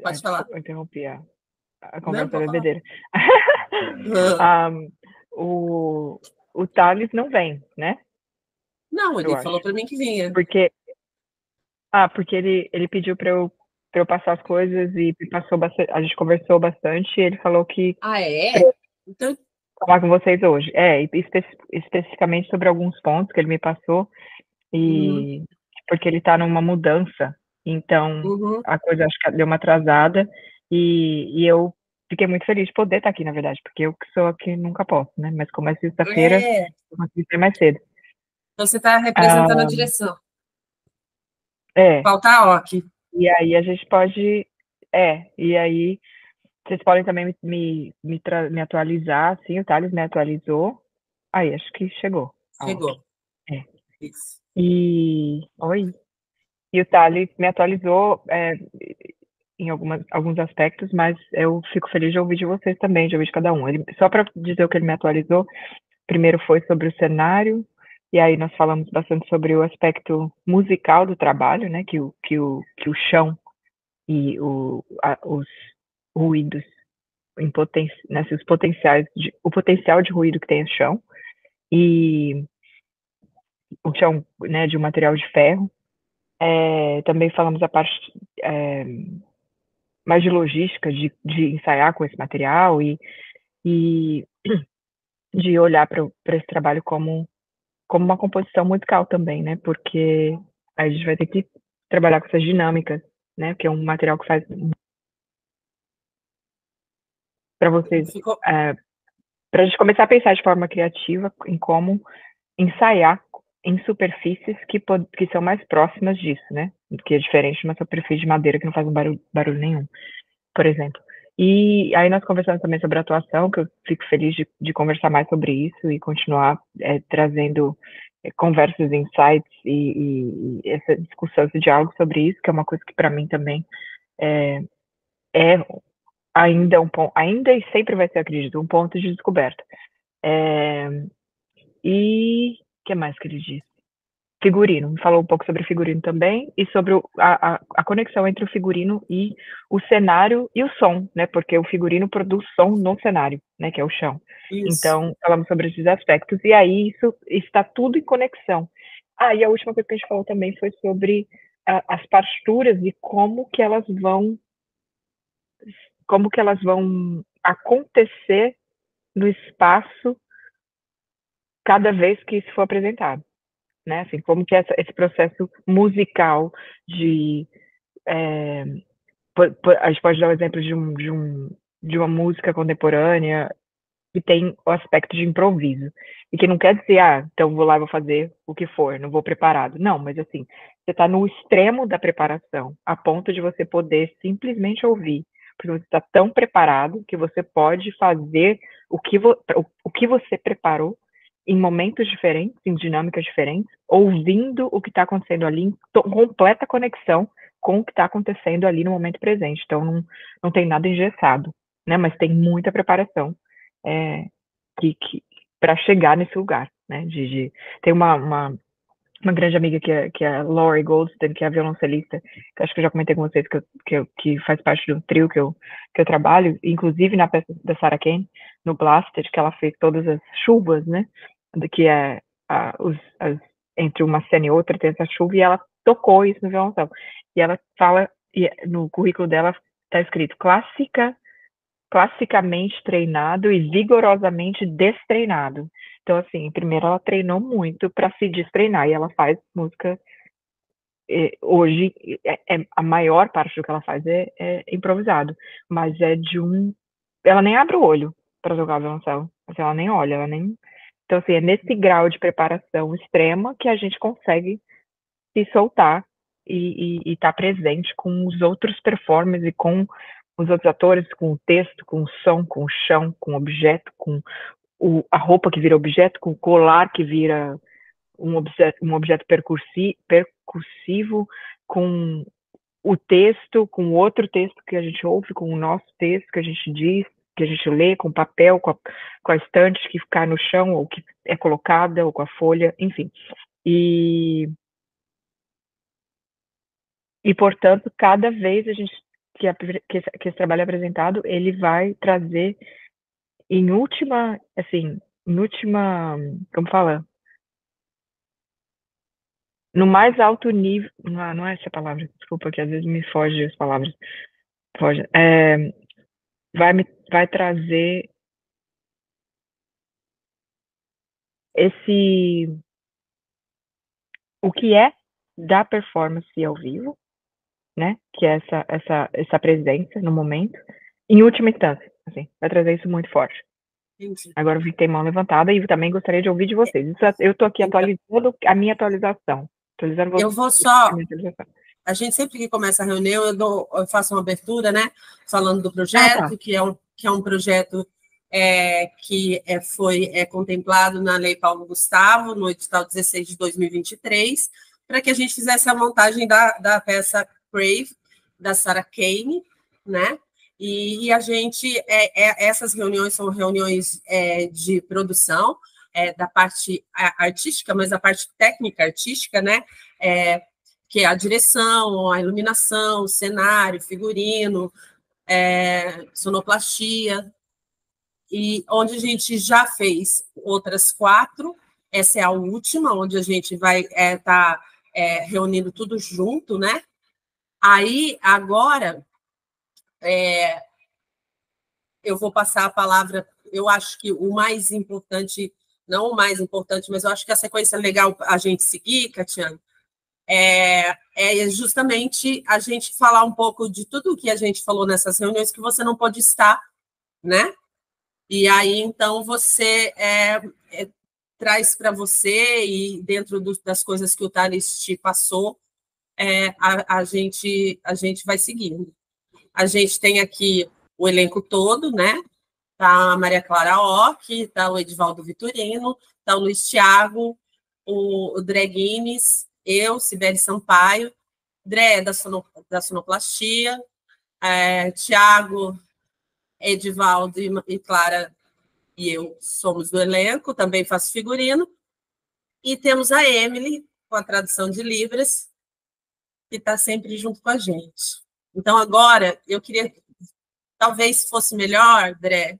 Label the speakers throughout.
Speaker 1: Pode falar.
Speaker 2: Desculpa, eu interrompi a
Speaker 1: Não,
Speaker 2: conversa da
Speaker 1: pode falar.
Speaker 2: bebedeira. O, o Thales não vem, né?
Speaker 1: Não,
Speaker 2: Eu
Speaker 1: ele
Speaker 2: acho.
Speaker 1: falou para mim que vinha.
Speaker 2: Porque, porque ele pediu para eu passar as coisas e passou bastante, a gente conversou bastante e ele falou que
Speaker 1: Ah,
Speaker 2: pra
Speaker 1: é?
Speaker 2: eu
Speaker 1: Então,
Speaker 2: falar com vocês hoje. Especificamente sobre alguns pontos que ele me passou
Speaker 1: uhum,
Speaker 2: e porque ele está numa mudança, então
Speaker 1: uhum.
Speaker 2: a coisa acho que deu uma atrasada e eu fiquei muito feliz de poder estar aqui, na verdade, porque eu que sou aqui nunca posso, né? Mas como é sexta-feira,
Speaker 1: É,
Speaker 2: eu consegui ser mais cedo.
Speaker 1: então você está representando a
Speaker 2: Ah,
Speaker 1: direção.
Speaker 2: é,
Speaker 1: Falta a OK.
Speaker 2: e aí a gente pode. E aí vocês podem também me atualizar, assim, o Thales me atualizou. Aí, acho que chegou a OK.
Speaker 1: Chegou.
Speaker 2: É.
Speaker 1: Isso.
Speaker 2: Oi. E o Thales me atualizou em alguns aspectos, mas eu fico feliz de ouvir de vocês também, de ouvir de cada um. Só para dizer o que ele me atualizou, primeiro foi sobre o cenário, e aí nós falamos bastante sobre o aspecto musical do trabalho, né? Que o chão e os ruídos, né, os potenciais, o potencial de ruído que tem o chão, e o chão, né, de um material de ferro. Também falamos a parte é, mais de logística, de ensaiar com esse material e de olhar para esse trabalho como uma composição musical também, né? Porque a gente vai ter que trabalhar com essas dinâmicas, né? Que é um material que faz para vocês,
Speaker 1: Ficou.
Speaker 2: para a gente começar a pensar de forma criativa em como ensaiar em superfícies que são mais próximas disso, né? Que é diferente de uma superfície de madeira que não faz um barulho nenhum, por exemplo. E aí nós conversamos também sobre atuação, que eu fico feliz de conversar mais sobre isso e continuar trazendo conversas, insights e essa discussão, esse diálogo sobre isso, que é uma coisa que para mim também é, é ainda um ponto, ainda e sempre vai ser, acredito, um ponto de descoberta. É, e o que mais que ele disse? Figurino, me falou um pouco sobre figurino também e sobre a conexão entre o figurino e o cenário e o som, né? Porque o figurino produz som no cenário, né? Que é o chão.
Speaker 1: Isso.
Speaker 2: Então, falamos sobre esses aspectos e aí isso está tudo em conexão. E a última coisa que a gente falou também foi sobre as partituras e como que elas vão acontecer no espaço cada vez que isso for apresentado, né? Assim, como que esse processo musical de a gente pode dar o exemplo de uma música contemporânea que tem o aspecto de improviso. E que não quer dizer, então vou lá e vou fazer o que for, não vou preparado. Não, mas assim, você está no extremo da preparação, a ponto de você poder simplesmente ouvir, porque você está tão preparado que você pode fazer o que você preparou em momentos diferentes, em dinâmicas diferentes, ouvindo o que está acontecendo ali, em completa conexão com o que está acontecendo ali no momento presente. Então, não tem nada engessado, né? Mas tem muita preparação é, que para chegar nesse lugar, né? Tem uma grande amiga que é a Laurie Goldstein, que é a violoncelista, que acho que eu já comentei com vocês que faz parte do trio que eu trabalho, inclusive na peça da Sarah Kane, no Blasted, que ela fez todas as chuvas, né? Que é entre uma cena e outra tem essa chuva, e ela tocou isso no violoncelo. E ela fala, e no currículo dela está escrito classicamente treinado e vigorosamente destreinado. Então, assim, primeiro ela treinou muito para se destreinar e ela faz música hoje, a maior parte do que ela faz é improvisado, mas é ela nem abre o olho para jogar violoncelo, assim, ela nem olha, ela nem. Então, assim, é nesse grau de preparação extrema que a gente consegue se soltar e estar presente com os outros performers e com os outros atores, com o texto, com o som, com o chão, com o objeto, com a roupa que vira objeto, com o colar que vira um objeto percussivo, com o texto, com o outro texto que a gente ouve, com o nosso texto que a gente diz, que a gente lê, com o papel, com a estante que cai no chão, ou que é colocada, ou com a folha, enfim. E portanto, cada vez a gente que esse trabalho apresentado, ele vai trazer em última, assim, como fala? No mais alto nível, não é essa palavra, desculpa, que às vezes me foge as palavras, foge, vai trazer esse, o que é da performance ao vivo, né, que é essa presença no momento, em última instância, assim, vai trazer isso muito forte.
Speaker 1: Entendi.
Speaker 2: Agora eu vi que tem mão levantada e também gostaria de ouvir de vocês. Eu estou aqui
Speaker 1: Então,
Speaker 2: atualizando a minha atualização. Atualizando
Speaker 1: eu vou
Speaker 2: a
Speaker 1: só.
Speaker 2: minha atualização.
Speaker 1: A gente sempre que começa a reunião, eu faço uma abertura, né? Falando do
Speaker 2: Ah, tá.
Speaker 1: projeto, que é um projeto que foi contemplado na Lei Paulo Gustavo, no edital 16 de 2023, para que a gente fizesse a montagem da peça Crave, da Sarah Kane, né? E a gente, essas reuniões são reuniões de produção, da parte artística, mas a parte técnica artística, né? Que é a direção, a iluminação, o cenário, figurino, sonoplastia, e onde a gente já fez outras 4, essa é a última, onde a gente vai estar reunindo tudo junto, né? Aí, agora, eu vou passar a palavra, eu acho que o mais importante, não o mais importante, mas eu acho que a sequência legal a gente seguir, Catiana, é justamente a gente falar um pouco de tudo o que a gente falou nessas reuniões que você não pode estar, né? E aí, então, você traz para você e dentro das coisas que o Thales te passou, a gente vai seguindo. A gente tem aqui o elenco todo, né? Tá a Maria Clara Ock, tá o Edivaldo Vitorino, tá o Luiz Thiago, o Dreguines, eu, Sibeli Sampaio, Dré da sonoplastia, Tiago, Edivaldo e Clara e eu somos do elenco, também faço figurino, e temos a Emily, com a tradução de Libras, que está sempre junto com a gente. Então, agora, eu queria, talvez fosse melhor, Dré,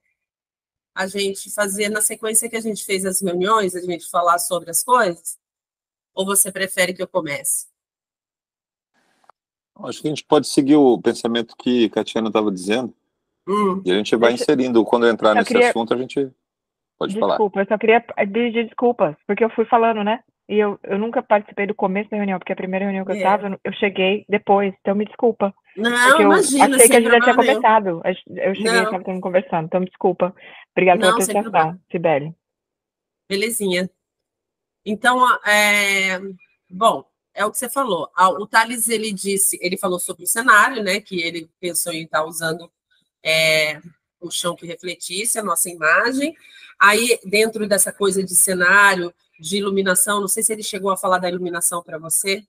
Speaker 1: a gente fazer na sequência que a gente fez as reuniões, a gente falar sobre as coisas, ou você prefere que eu comece?
Speaker 3: Acho que a gente pode seguir o pensamento que a Catiana estava dizendo, e a gente vai inserindo. Quando eu entrar nesse assunto, a gente pode falar.
Speaker 2: Desculpa, eu só queria pedir desculpas, porque eu fui falando, né? E eu nunca participei do começo da reunião, porque a primeira reunião que eu estava, eu cheguei depois, então me desculpa.
Speaker 1: Não, imagina,
Speaker 2: achei que a gente já tinha
Speaker 1: problema nenhum.
Speaker 2: começado. Eu cheguei e estava conversando, então me desculpa. Obrigada pela apresentação, Sibeli.
Speaker 1: Belezinha. Então, bom, é o que você falou. O Thales, ele falou sobre o cenário, né? Que ele pensou em estar usando o chão que refletisse a nossa imagem. Aí, dentro dessa coisa de cenário, de iluminação, não sei se ele chegou a falar da iluminação para você,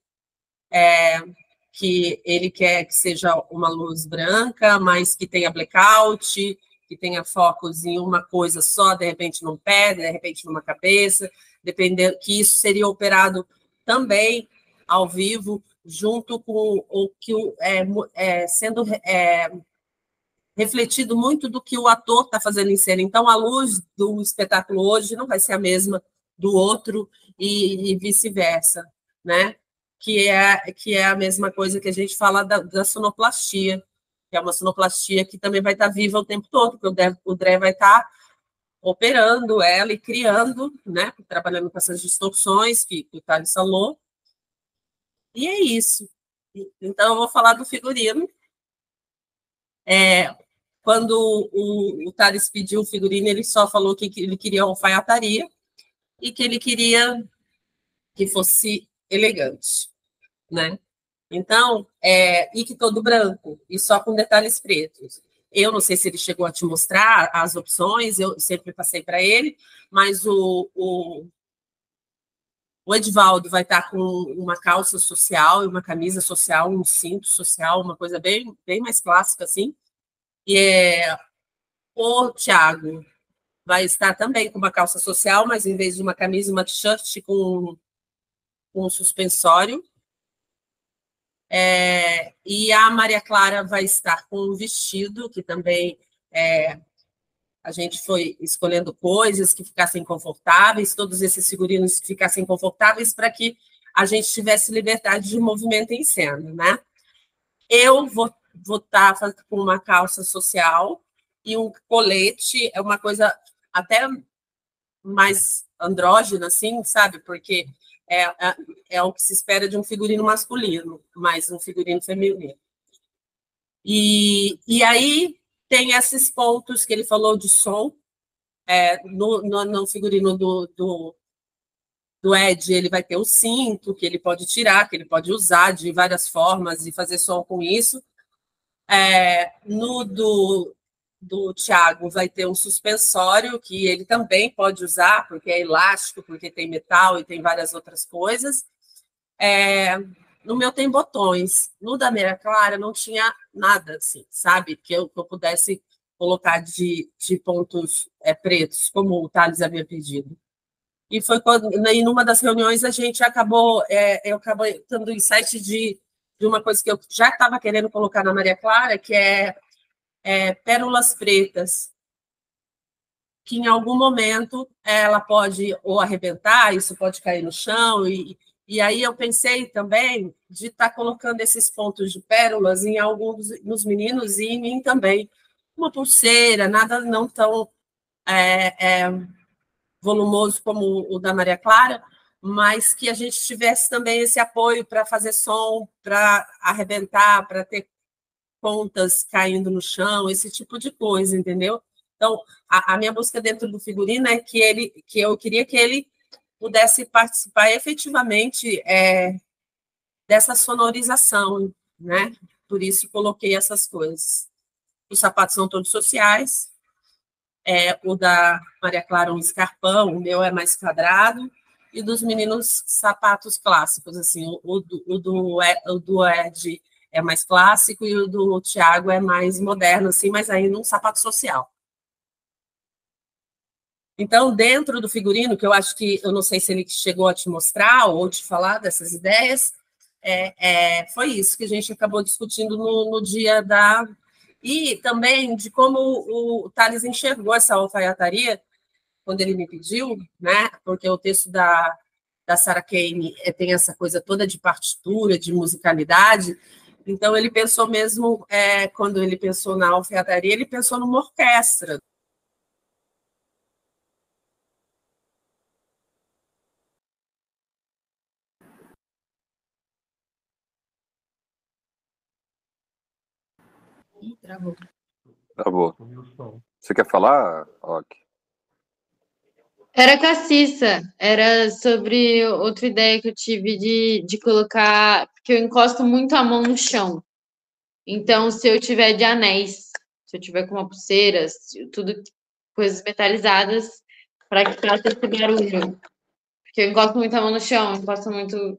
Speaker 1: que ele quer que seja uma luz branca, mas que tenha blackout, que tenha focos em uma coisa só, de repente num pé, de repente numa cabeça, dependendo, que isso seria operado também ao vivo, junto com o que sendo refletido muito do que o ator está fazendo em cena. Então, a luz do espetáculo hoje não vai ser a mesma do outro e vice-versa, né? Que é a mesma coisa que a gente fala da sonoplastia, que é uma sonoplastia que também vai estar viva o tempo todo, porque o Dré vai estar operando ela e criando, né? Trabalhando com essas distorções que o Thales falou. E é isso. Então, eu vou falar do figurino. Quando o Thales pediu o figurino, ele só falou que ele queria alfaiataria e que ele queria que fosse elegante, né? Então, e que todo branco, e só com detalhes pretos. Eu não sei se ele chegou a te mostrar as opções, eu sempre passei para ele, mas o Edivaldo vai estar com uma calça social e uma camisa social, um cinto social, uma coisa bem, bem mais clássica, assim. E o Thiago vai estar também com uma calça social, mas em vez de uma camisa, uma t-shirt com um suspensório. E a Maria Clara vai estar com um vestido, que também a gente foi escolhendo coisas que ficassem confortáveis, todos esses figurinos que ficassem confortáveis para que a gente tivesse liberdade de movimento em cena, né? Eu vou estar com uma calça social e um colete, é uma coisa até mais andrógena, assim, sabe? Porque é o que se espera de um figurino masculino, mais um figurino feminino. E aí tem esses pontos que ele falou de som. No figurino do Ed, ele vai ter o cinto, que ele pode tirar, que ele pode usar de várias formas e fazer som com isso. No do Thiago vai ter um suspensório, que ele também pode usar, porque é elástico, porque tem metal e tem várias outras coisas. No meu tem botões. No da Maria Clara não tinha nada, assim, sabe? Que eu pudesse colocar de pontos pretos, como o Thales havia pedido. E foi quando, em uma das reuniões, a gente acabou, eu acabei tendo insight de uma coisa que eu já estava querendo colocar na Maria Clara, que é pérolas pretas, que em algum momento ela pode ou arrebentar, isso pode cair no chão, e aí eu pensei também de estar colocando esses pontos de pérolas em alguns nos meninos e em mim também. Uma pulseira, nada não tão volumoso como o da Maria Clara, mas que a gente tivesse também esse apoio para fazer som, para arrebentar, para ter pontas caindo no chão, esse tipo de coisa, entendeu? Então, a minha busca dentro do figurino é que eu queria que ele pudesse participar efetivamente dessa sonorização, né? Por isso coloquei essas coisas. Os sapatos são todos sociais, o da Maria Clara um escarpão, o meu é mais quadrado, e dos meninos sapatos clássicos, assim, o do Ed é mais clássico e o do Thiago é mais moderno, assim, mas ainda um sapato social. Então, dentro do figurino, que eu acho que, eu não sei se ele chegou a te mostrar ou te falar dessas ideias, foi isso que a gente acabou discutindo no dia da... E também de como o Thales enxergou essa alfaiataria quando ele me pediu, né? Porque o texto da Sarah Kane tem essa coisa toda de partitura, de musicalidade. Então, ele pensou mesmo, quando ele pensou na alfaiataria, ele pensou numa orquestra.
Speaker 3: Travou. Travou. Você quer falar, Ok?
Speaker 4: Era caciça, era sobre outra ideia que eu tive de colocar, porque eu encosto muito a mão no chão. Então, se eu tiver de anéis, se eu tiver com uma pulseira, tudo coisas metalizadas, para que faça esse barulho. Porque eu encosto muito a mão no chão, encosto muito.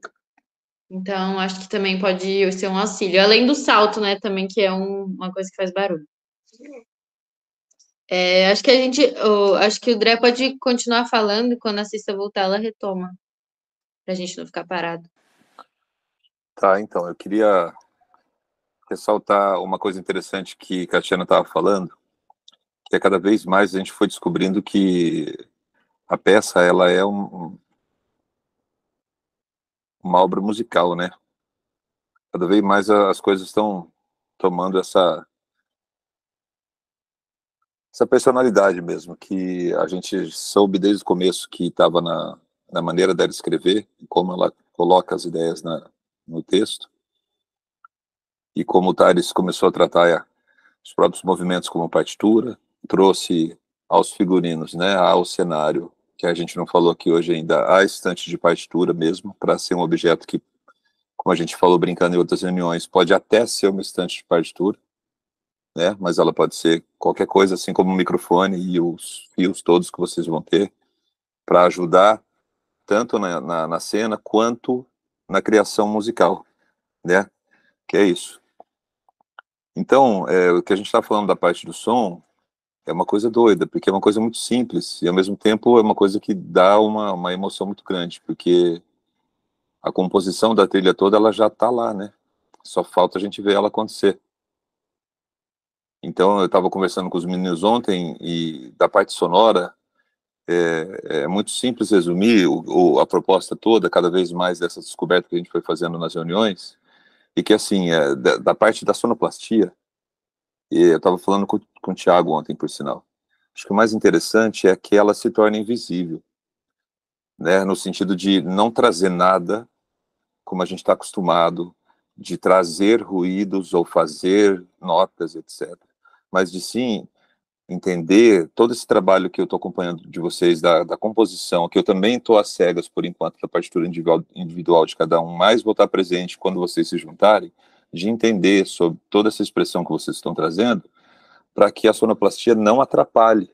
Speaker 4: Então, acho que também pode ser um auxílio. Além do salto, né, também, que é uma coisa que faz barulho. Acho que o Dré pode continuar falando e quando a Cissa voltar, ela retoma. Pra gente não ficar parado.
Speaker 3: Tá, então, eu queria ressaltar uma coisa interessante que a Tatiana estava falando, que é cada vez mais a gente foi descobrindo que a peça, ela é uma obra musical, né? Cada vez mais as coisas estão tomando essa personalidade mesmo, que a gente soube desde o começo que estava na maneira dela escrever, como ela coloca as ideias no texto, e como o Thales começou a tratar os próprios movimentos como partitura, trouxe aos figurinos, né, ao cenário, que a gente não falou aqui hoje ainda, a estante de partitura mesmo, para ser um objeto que, como a gente falou brincando em outras reuniões, pode até ser uma estante de partitura, né? Mas ela pode ser qualquer coisa, assim como o microfone e os fios todos que vocês vão ter, para ajudar tanto na cena quanto na criação musical, né? Que é isso. Então, o que a gente está falando da parte do som é uma coisa doida, porque é uma coisa muito simples, e ao mesmo tempo é uma coisa que dá uma emoção muito grande, porque a composição da trilha toda, ela já está lá, né? só falta a gente ver ela acontecer. Então, eu estava conversando com os meninos ontem, e da parte sonora, é muito simples resumir a proposta toda, cada vez mais dessa descoberta que a gente foi fazendo nas reuniões, e que, assim, da parte da sonoplastia, e eu estava falando com o Thiago ontem, por sinal, acho que o mais interessante é que ela se torne invisível, né, no sentido de não trazer nada como a gente está acostumado, de trazer ruídos ou fazer notas, etc. Mas de sim entender todo esse trabalho que eu estou acompanhando de vocês, da composição, que eu também estou às cegas, por enquanto, da partitura individual de cada um, mas vou estar presente quando vocês se juntarem, de entender sobre toda essa expressão que vocês estão trazendo, para que a sonoplastia não atrapalhe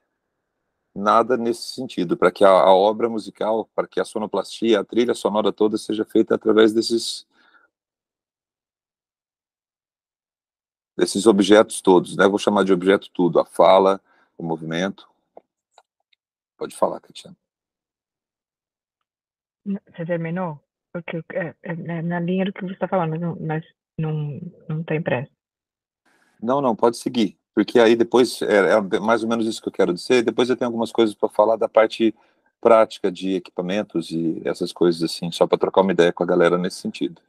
Speaker 3: nada nesse sentido, para que a obra musical, para que a sonoplastia, a trilha sonora toda seja feita através desses objetos todos, né? Vou chamar de objeto tudo, a fala, o movimento. Pode falar, Catiana.
Speaker 2: Você terminou? Porque na linha do que você está falando, mas não tem pressa.
Speaker 3: Não, pode seguir, porque aí depois, é mais ou menos isso que eu quero dizer, depois eu tenho algumas coisas para falar da parte prática de equipamentos e essas coisas assim, só para trocar uma ideia com a galera nesse sentido.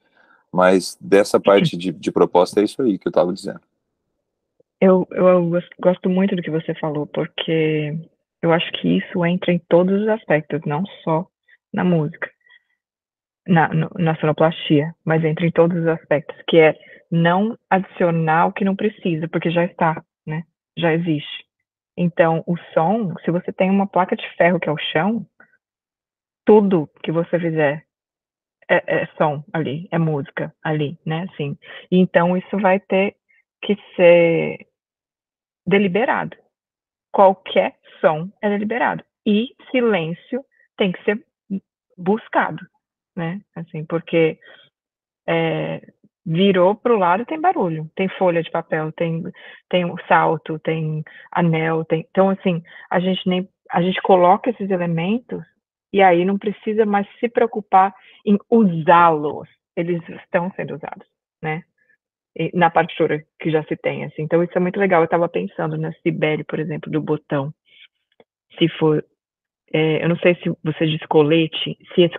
Speaker 3: Mas dessa parte de proposta é isso aí que eu estava dizendo.
Speaker 2: Eu gosto muito do que você falou, porque eu acho que isso entra em todos os aspectos, não só na música, na sonoplastia, mas entra em todos os aspectos, que é não adicionar o que não precisa, porque já está, né? Já existe. Então, o som, se você tem uma placa de ferro que é o chão, tudo que você fizer é som ali, é música ali, né? Assim. Então, isso vai ter que ser deliberado. Qualquer som é deliberado. E silêncio tem que ser buscado, né? Assim, porque virou para o lado, tem barulho, tem folha de papel, tem um salto, tem anel, então assim, a gente coloca esses elementos e aí não precisa mais se preocupar em usá-los, eles estão sendo usados, né? Na partitura que já se tem, assim. Então isso é muito legal. Eu estava pensando na Cibele, por exemplo, do botão. Se for, eu não sei se você diz colete, se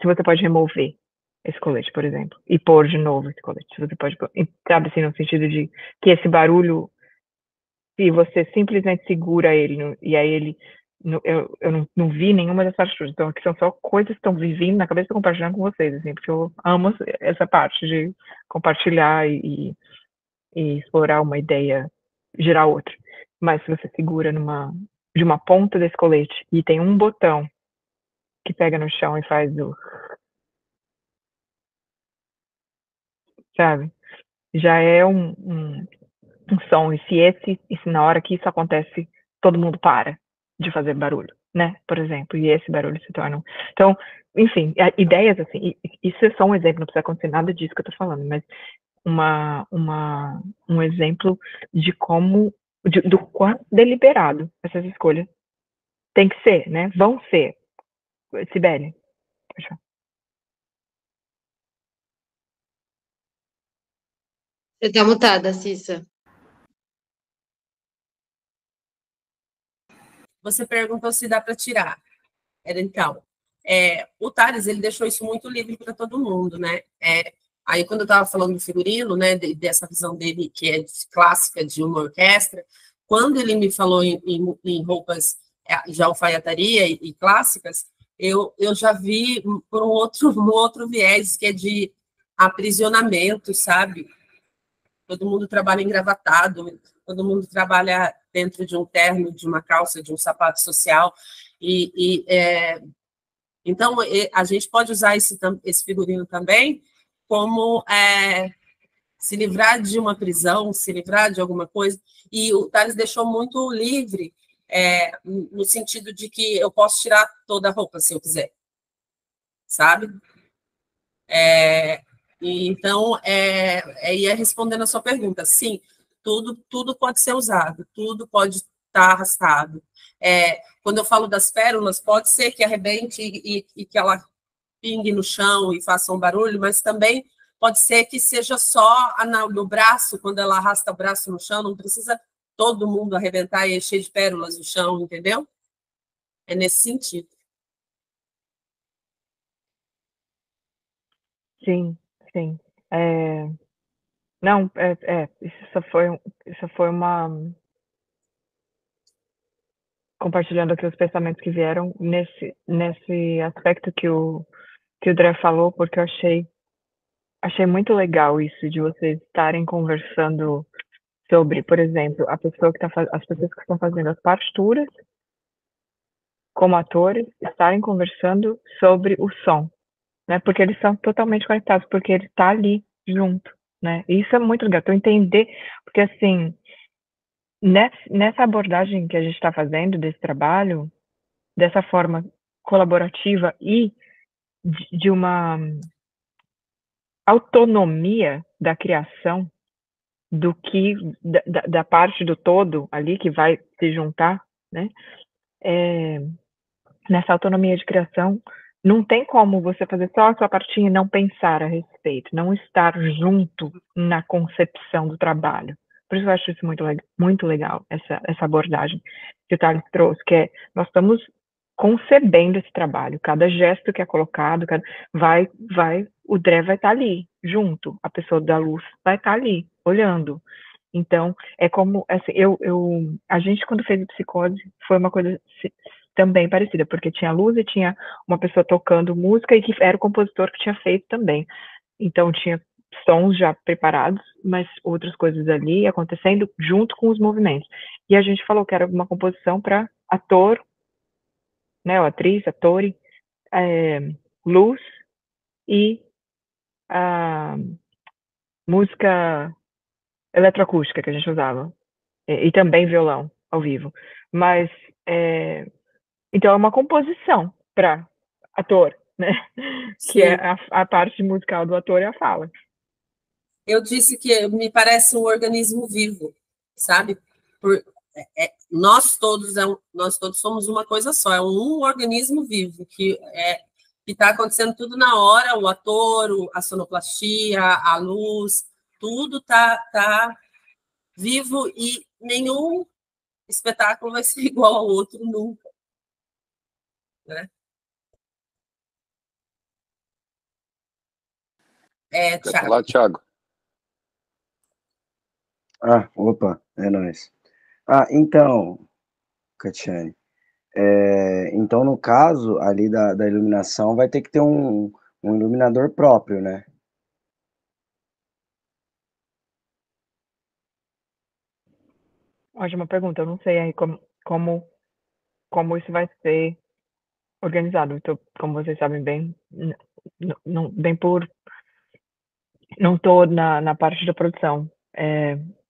Speaker 2: você pode remover esse colete, por exemplo, e pôr de novo esse colete. Você pode pôr, sabe assim, no sentido de que esse barulho, se você simplesmente segura ele, e aí ele, eu não vi nenhuma dessas partituras, então aqui são só coisas que estão vivendo na cabeça e compartilhando com vocês, assim, porque eu amo essa parte de compartilhar e explorar uma ideia, gerar outra. Mas se você segura de uma ponta desse colete e tem um botão que pega no chão e faz sabe? Já é um som. E se na hora que isso acontece, todo mundo para de fazer barulho, né? Por exemplo, e esse barulho se torna. Então, enfim, ideias assim, isso é só um exemplo, não precisa acontecer nada disso que eu tô falando, mas um exemplo de como, do quão deliberado essas escolhas tem que ser, né? Vão ser. Cibele, pode falar.
Speaker 4: Você tá mutada, Cissa.
Speaker 1: Você perguntou se dá para tirar. Então, o Thales, ele deixou isso muito livre para todo mundo, né? Aí, quando eu estava falando do figurino, né, dessa visão dele, que é clássica de uma orquestra, quando ele me falou em roupas de alfaiataria e clássicas, eu já vi por um outro viés, que é de aprisionamento, sabe? Todo mundo trabalha engravatado, todo mundo trabalha dentro de um terno, de uma calça, de um sapato social, então a gente pode usar esse figurino também como se livrar de uma prisão, se livrar de alguma coisa, e o Thales deixou muito livre, no sentido de que eu posso tirar toda a roupa se eu quiser, sabe? Então, ia respondendo a sua pergunta, sim, tudo pode ser usado, tudo pode estar arrastado. Quando eu falo das pérolas, pode ser que arrebente e que ela pingue no chão e faça um barulho, mas também pode ser que seja só no braço, quando ela arrasta o braço no chão, não precisa todo mundo arrebentar e encher de pérolas no chão, entendeu? É nesse sentido.
Speaker 2: Sim, sim. Não, isso foi uma compartilhando aqui os pensamentos que vieram nesse aspecto que o Dré falou, porque eu achei muito legal isso de vocês estarem conversando sobre, por exemplo, as pessoas que estão fazendo as partituras como atores estarem conversando sobre o som, né? Porque eles são totalmente conectados, porque ele está ali junto, né? E isso é muito legal. Então entender, porque assim, nessa abordagem que a gente está fazendo desse trabalho, dessa forma colaborativa e de uma autonomia da criação do que da parte do todo ali que vai se juntar, né? Nessa autonomia de criação, não tem como você fazer só a sua partinha e não pensar a respeito, não estar junto na concepção do trabalho. Por isso eu acho isso muito legal, essa abordagem que o Thales trouxe, que é, nós estamos concebendo esse trabalho, cada gesto que é colocado, o Dré vai estar ali, junto, a pessoa da luz vai estar ali, olhando. Então, é como, assim, a gente quando fez o Psicose, foi uma coisa também parecida, porque tinha luz e tinha uma pessoa tocando música e que era o compositor que tinha feito também. Então tinha sons já preparados, mas outras coisas ali acontecendo junto com os movimentos. E a gente falou que era uma composição para ator, né, ou atriz, atore, luz e a música eletroacústica que a gente usava, e também violão ao vivo. Mas então é uma composição para ator, né? Que é
Speaker 1: Sim.
Speaker 2: a parte musical do ator é a fala.
Speaker 1: Eu disse que me parece um organismo vivo, sabe? Nós todos somos uma coisa só, é um organismo vivo que está acontecendo tudo na hora, o ator, a sonoplastia, a luz, tudo tá vivo e nenhum espetáculo vai ser igual ao outro nunca, né?
Speaker 3: Quer
Speaker 1: Thiago.
Speaker 3: falar, Thiago?
Speaker 5: Opa, é nóis. Então, Catiane, então no caso ali da iluminação vai ter que ter um iluminador próprio, né?
Speaker 2: Ótima pergunta, eu não sei aí como isso vai ser organizado. Então, como vocês sabem bem, não estou na parte da produção,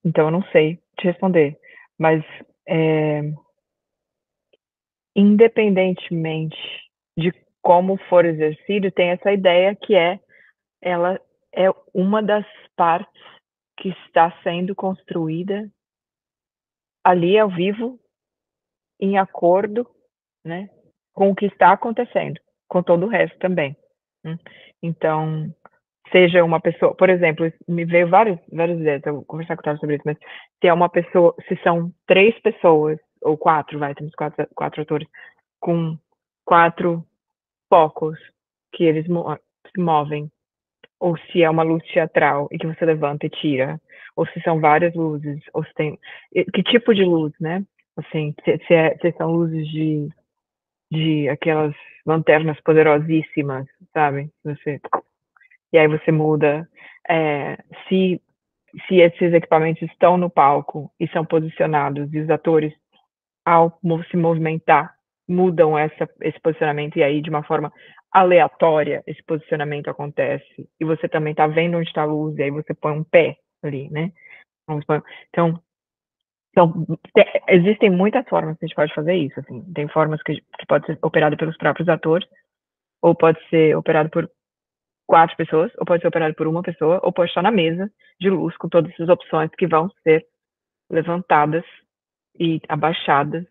Speaker 2: então eu não sei te responder. Mas independentemente de como for exercido, tem essa ideia que ela é uma das partes que está sendo construída ali ao vivo, em acordo, né, com o que está acontecendo, com todo o resto também. Então, seja uma pessoa, por exemplo, me veio várias ideias, eu vou conversar com o Thales sobre isso, mas se é uma pessoa, se são 3 pessoas, ou 4, temos 4 atores, com 4 focos que eles se movem, ou se é uma luz teatral e que você levanta e tira, ou se são várias luzes, ou se tem que tipo de luz, né? Assim, se são luzes de aquelas lanternas poderosíssimas, sabe? E aí você muda. Se esses equipamentos estão no palco e são posicionados e os atores, ao se movimentar, mudam esse posicionamento e aí de uma forma aleatória esse posicionamento acontece e você também está vendo onde está a luz e aí você põe um pé ali, né? Então existem muitas formas que a gente pode fazer isso, assim. Tem formas que pode ser operado pelos próprios atores, ou pode ser operado por 4 pessoas, ou pode ser operado por uma pessoa, ou pode estar na mesa de luz com todas essas opções que vão ser levantadas e abaixadas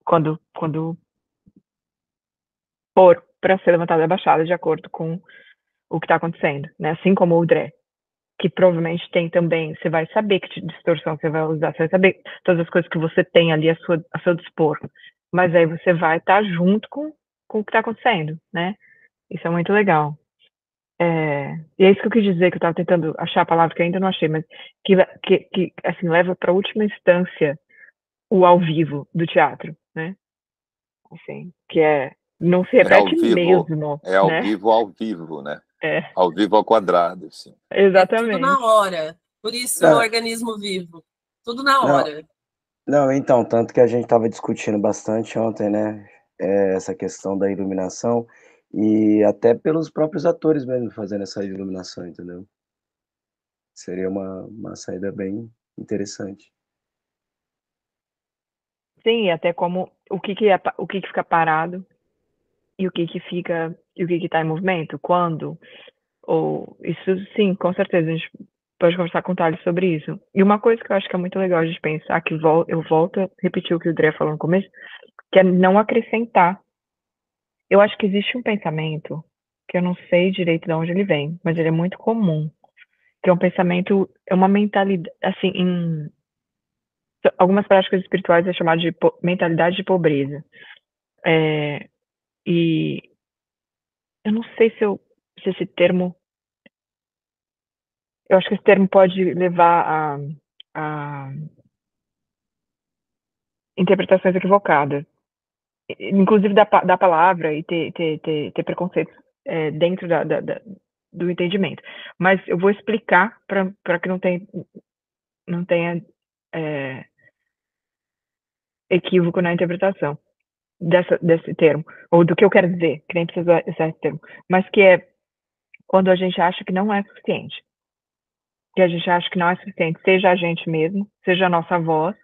Speaker 2: quando for para ser levantada e abaixada de acordo com o que está acontecendo, né? Assim como o Dré, que provavelmente tem também, você vai saber que distorção você vai usar, você vai saber todas as coisas que você tem ali a seu dispor, mas aí você vai estar junto com o que está acontecendo, né? Isso é muito legal. E é isso que eu quis dizer, que eu estava tentando achar a palavra que eu ainda não achei, mas que assim, leva para a última instância o ao vivo do teatro, né? Assim, que não se repete mesmo,
Speaker 3: é ao
Speaker 2: né?
Speaker 3: vivo, né?
Speaker 2: É,
Speaker 3: Ao vivo ao quadrado, assim.
Speaker 1: É tudo na
Speaker 2: exatamente.
Speaker 1: hora. Por isso, o
Speaker 5: Não,
Speaker 1: organismo vivo. Tudo na
Speaker 5: não,
Speaker 1: hora.
Speaker 5: não, então, tanto que a gente estava discutindo bastante ontem, né? Essa questão da iluminação e até pelos próprios atores mesmo fazendo essa iluminação, entendeu? Seria uma saída bem interessante.
Speaker 2: Sim, e até como o que fica parado e o que fica e o que está em movimento, quando, ou isso sim, com certeza a gente pode conversar com o Thales sobre isso. E uma coisa que eu acho que é muito legal a gente pensar, que eu volto a repetir o que o André falou no começo, que é não acrescentar. Eu acho que existe um pensamento que eu não sei direito de onde ele vem, mas ele é muito comum, que é um pensamento, é uma mentalidade, assim, em algumas práticas espirituais é chamado de mentalidade de pobreza. E eu não sei se esse termo, eu acho que esse termo pode levar a interpretações equivocadas, inclusive da palavra e ter preconceitos dentro do entendimento. Mas eu vou explicar para que não tenha equívoco na interpretação desse termo, ou do que eu quero dizer, que nem precisa usar esse termo, mas que é quando a gente acha que não é suficiente. Que a gente acha que não é suficiente, seja a gente mesmo, seja a nossa voz,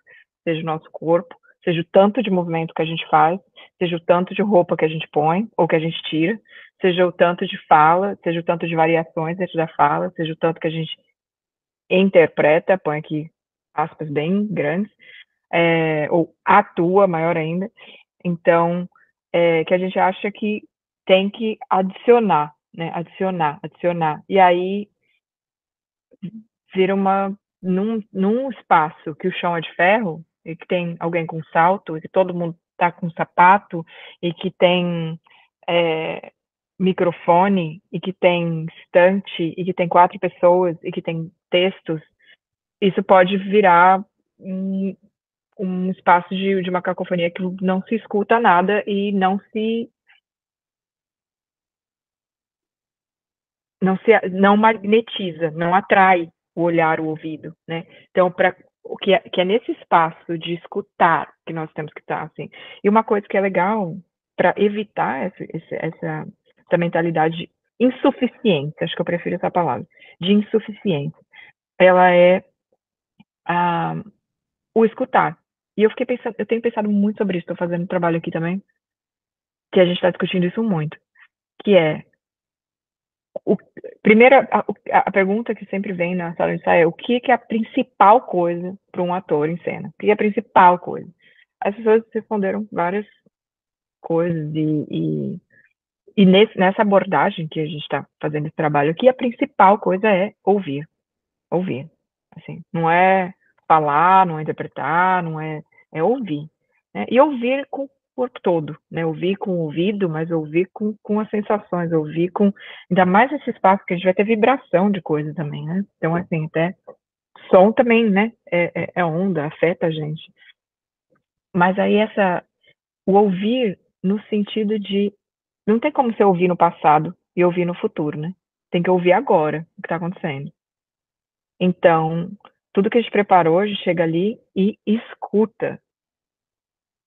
Speaker 2: seja o nosso corpo, seja o tanto de movimento que a gente faz, seja o tanto de roupa que a gente põe ou que a gente tira, seja o tanto de fala, seja o tanto de variações dentro da fala, seja o tanto que a gente interpreta, põe aqui aspas bem grandes, ou atua, maior ainda. Então, que a gente acha que tem que adicionar, né? Adicionar. E aí vira num espaço que o chão é de ferro e que tem alguém com salto e que todo mundo está com sapato e que tem microfone e que tem estante e que tem 4 pessoas e que tem textos, isso pode virar um espaço de uma cacofonia que não se escuta nada e não magnetiza, não atrai o olhar, o ouvido, né? Então, que é nesse espaço de escutar que nós temos que estar, assim. E uma coisa que é legal para evitar essa mentalidade insuficiente, acho que eu prefiro essa palavra, de insuficiência, ela é o escutar. E eu tenho pensado muito sobre isso, estou fazendo um trabalho aqui também, que a gente está discutindo isso muito, que é primeiro, a pergunta que sempre vem na sala de ensaio é o que é a principal coisa para um ator em cena? O que é a principal coisa? As pessoas responderam várias coisas e nessa abordagem que a gente está fazendo esse trabalho aqui, a principal coisa é ouvir. Ouvir. Assim, não é falar, não é interpretar, não é ouvir. Né? E ouvir com o corpo todo, né? Ouvir com o ouvido, mas ouvir com as sensações, ouvir com... Ainda mais nesse espaço que a gente vai ter vibração de coisa também, né? Então, assim, até som também, né? É onda, afeta a gente. Mas aí o ouvir no sentido de... Não tem como você ouvir no passado e ouvir no futuro, né? Tem que ouvir agora o que está acontecendo. Então, tudo que a gente preparou, a gente chega ali e escuta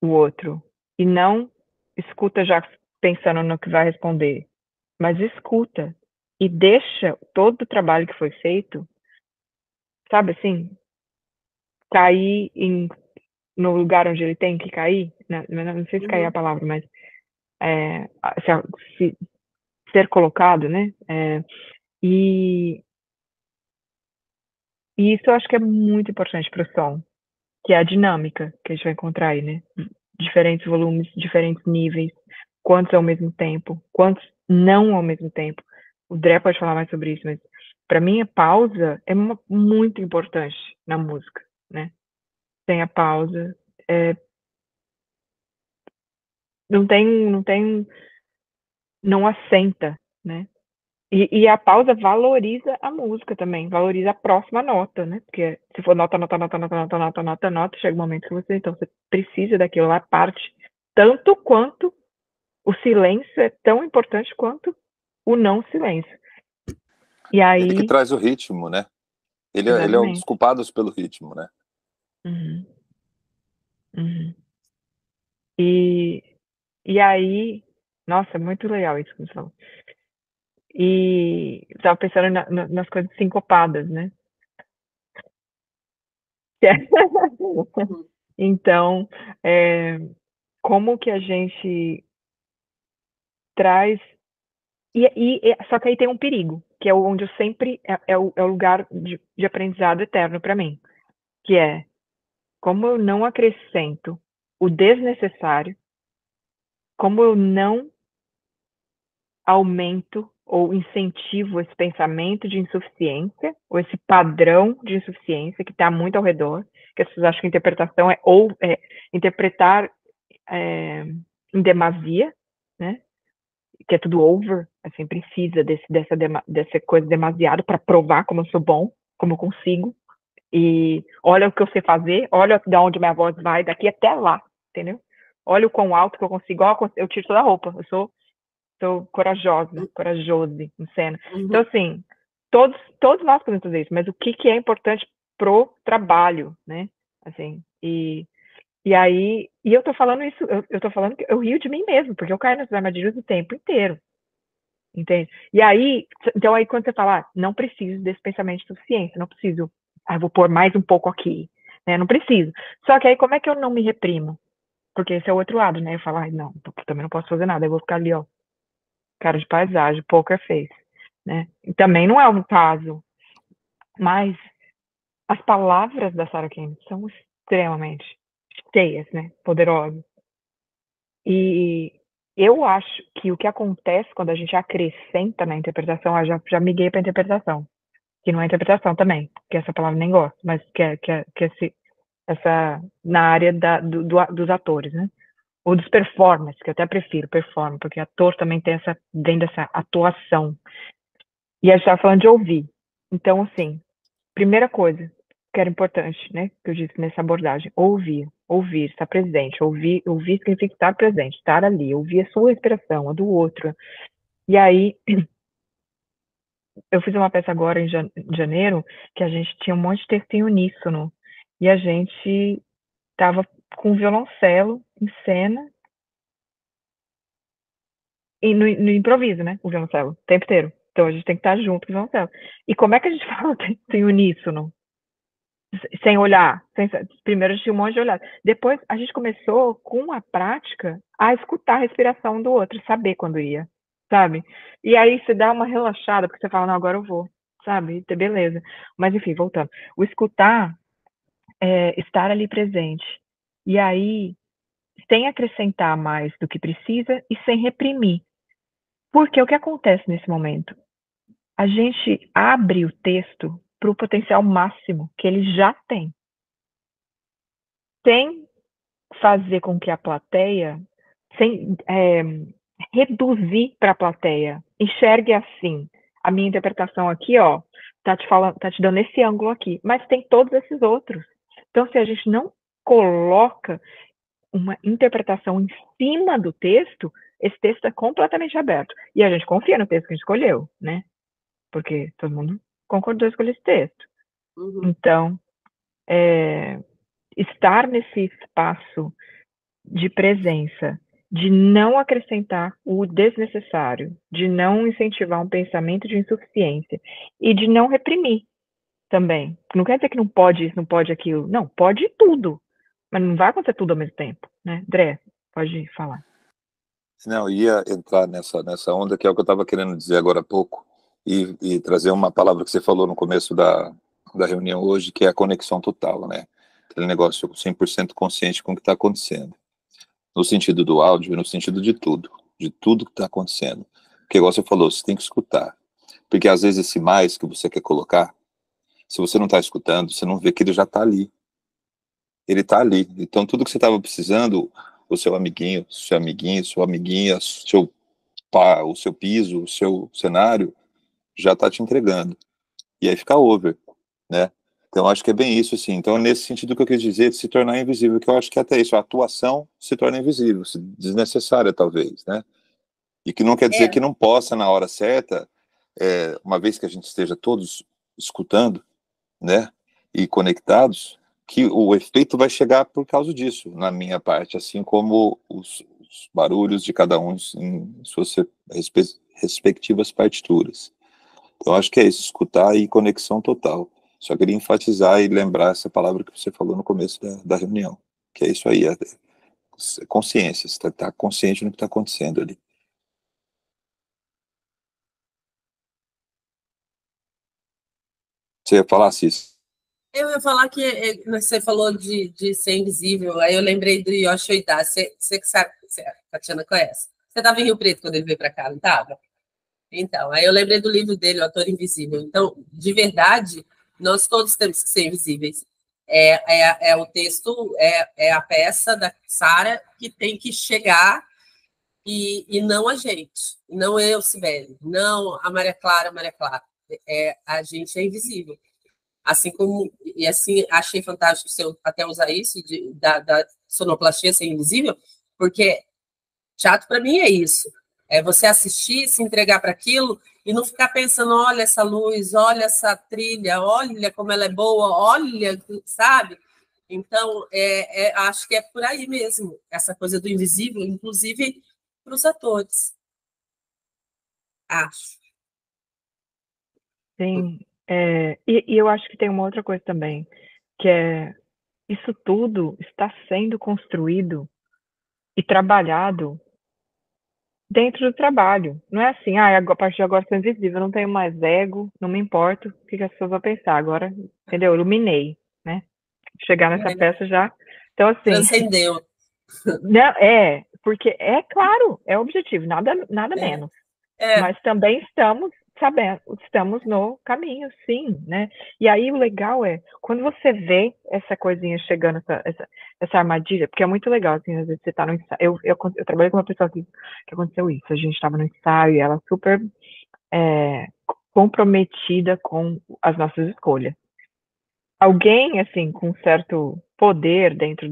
Speaker 2: o outro. E não escuta já pensando no que vai responder, mas escuta e deixa todo o trabalho que foi feito, sabe assim, cair no lugar onde ele tem que cair. Não sei se cair é a palavra, mas ser colocado, né? E isso eu acho que é muito importante para o som, que é a dinâmica que a gente vai encontrar aí, né? Diferentes volumes, diferentes níveis, quantos ao mesmo tempo, quantos não ao mesmo tempo. o Dré pode falar mais sobre isso, mas para mim a pausa é muito importante na música, né? Sem a pausa, não assenta, né? E a pausa valoriza a música também, valoriza a próxima nota, né? Porque se for nota, chega um momento que você precisa daquilo lá, parte tanto quanto o silêncio é tão importante quanto o não silêncio. E aí,
Speaker 3: ele que traz o ritmo, né? Ele é um dos culpados pelo ritmo, né?
Speaker 2: Uhum. Uhum. E aí, nossa, muito legal isso que você falou. E estava pensando nas coisas sincopadas, né? Então, como que a gente traz. Só que aí tem um perigo, que é onde eu sempre. É o lugar de aprendizado eterno para mim, que é como eu não acrescento o desnecessário, como eu não aumento ou incentivo esse pensamento de insuficiência, ou esse padrão de insuficiência que está muito ao redor, que as pessoas acham que interpretação é interpretar em demasia, né? Que é tudo over, assim, precisa dessa coisa demasiado para provar como eu sou bom, como eu consigo, e olha o que eu sei fazer, olha de onde minha voz vai, daqui até lá, entendeu? Olha o quão alto que eu consigo, eu tiro toda a roupa, eu sou corajoso em cena. Então, assim, todos nós podemos fazer isso, mas o que é importante pro trabalho, né? Assim, e aí, eu tô falando isso, eu tô falando que eu rio de mim mesmo, porque eu caio nessas armadilhas o tempo inteiro, entende? E aí, então aí quando você fala, não preciso desse pensamento de suficiência, não preciso, vou pôr mais um pouco aqui, né? Não preciso. Só que aí como é que eu não me reprimo? Porque esse é o outro lado, né? Eu falo, não, também não posso fazer nada, eu vou ficar ali, ó, cara de paisagem, poker face, né? E também não é um caso, mas as palavras da Sarah Kane são extremamente cheias, né? Poderosas. E eu acho que o que acontece quando a gente acrescenta na interpretação, já miguei para interpretação, que não é interpretação também, que essa palavra nem gosto, mas essa na área dos atores, né? Ou dos performers, que eu até prefiro performer, porque ator também vem dessa atuação. E a gente estava falando de ouvir. Então, assim, primeira coisa que era importante, né, que eu disse nessa abordagem, ouvir, estar presente, ouvir significa estar presente, estar ali, ouvir a sua respiração, a do outro. E aí, eu fiz uma peça agora em janeiro, que a gente tinha um monte de texto em uníssono, e a gente estava com violoncelo em cena, e no improviso, né, o violoncelo, o tempo inteiro. Então, a gente tem que estar junto com o violoncelo. E como é que a gente fala texto em uníssono? Sem olhar. Primeiro a gente tinha um monte de olhar. Depois a gente começou, com a prática, a escutar a respiração do outro, saber quando ia, sabe? E aí você dá uma relaxada, porque você fala, não, agora eu vou, sabe? Beleza. Mas enfim, voltando. O escutar é estar ali presente. E aí, sem acrescentar mais do que precisa e sem reprimir. Porque o que acontece nesse momento? A gente abre o texto para o potencial máximo que ele já tem, sem fazer com que a plateia, sem reduzir para a plateia, enxergue assim, a minha interpretação aqui, ó, tá te dando esse ângulo aqui, mas tem todos esses outros. Então, se a gente não coloca uma interpretação em cima do texto, esse texto é completamente aberto. E a gente confia no texto que a gente escolheu, né? Porque todo mundo concordou em escolher esse texto. Então, estar nesse espaço de presença, de não acrescentar o desnecessário, de não incentivar um pensamento de insuficiência e de não reprimir também. Não quer dizer que não pode isso, não pode aquilo. Não, pode tudo, mas não vai acontecer tudo ao mesmo tempo, né? André, pode falar.
Speaker 3: Não, ia entrar nessa onda que é o que eu estava querendo dizer agora há pouco e trazer uma palavra que você falou no começo da reunião hoje, que é a conexão total, né? Aquele negócio 100% consciente com o que está acontecendo. No sentido do áudio e no sentido de tudo que está acontecendo. Porque, igual você falou, você tem que escutar. Porque às vezes esse mais que você quer colocar, se você não está escutando, você não vê que ele já está ali. Ele está ali. Então, tudo que você estava precisando, o seu amiguinho, sua amiguinha, o seu piso, o seu cenário, já está te entregando. E aí fica over, né? Então, acho que é bem isso, assim. Então, nesse sentido que eu quis dizer, de se tornar invisível, que eu acho que até isso, a atuação se torna invisível, desnecessária, talvez, né? E que não quer dizer que não possa, na hora certa, uma vez que a gente esteja todos escutando, né, e conectados, que o efeito vai chegar por causa disso, na minha parte, assim como os barulhos de cada um em suas respectivas partituras. Então, acho que é isso, escutar e conexão total. Só queria enfatizar e lembrar essa palavra que você falou no começo da reunião, que é isso aí, consciência, você está consciente do que está acontecendo ali. Você ia falar, Cis?
Speaker 1: Eu ia falar que você falou de ser invisível, aí eu lembrei do Yoshi Oida. Você que sabe, a Tatiana conhece. Você estava em Rio Preto quando ele veio para cá, não estava? Então, aí eu lembrei do livro dele, O Ator Invisível. Então, de verdade, nós todos temos que ser invisíveis. O texto, é a peça da Sara que tem que chegar e não a gente, não eu, Sibeli, não a Maria Clara. A gente é invisível. Assim como, e assim, achei fantástico você até usar isso, da sonoplastia ser invisível, porque teatro para mim é isso. É você assistir, se entregar para aquilo e não ficar pensando, olha essa luz, olha essa trilha, olha como ela é boa, olha, sabe? Então, acho que é por aí mesmo, essa coisa do invisível, inclusive para os atores. Acho.
Speaker 2: Sim. E eu acho que tem uma outra coisa também, que é isso tudo está sendo construído e trabalhado dentro do trabalho. Não é assim, a partir de agora sou invisível, não tenho mais ego, não me importo o que as pessoas vão pensar. Agora, entendeu? Iluminei, né? Chegar nessa peça já. Então, assim.
Speaker 1: Transcendeu.
Speaker 2: Não, porque é claro, é objetivo, nada menos. Mas também estamos no caminho, sim, né? E aí o legal é, quando você vê essa coisinha chegando, essa armadilha, porque é muito legal, assim, às vezes você tá no ensaio, eu trabalhei com uma pessoa que aconteceu isso, a gente estava no ensaio e ela super comprometida com as nossas escolhas. Alguém, assim, com certo poder dentro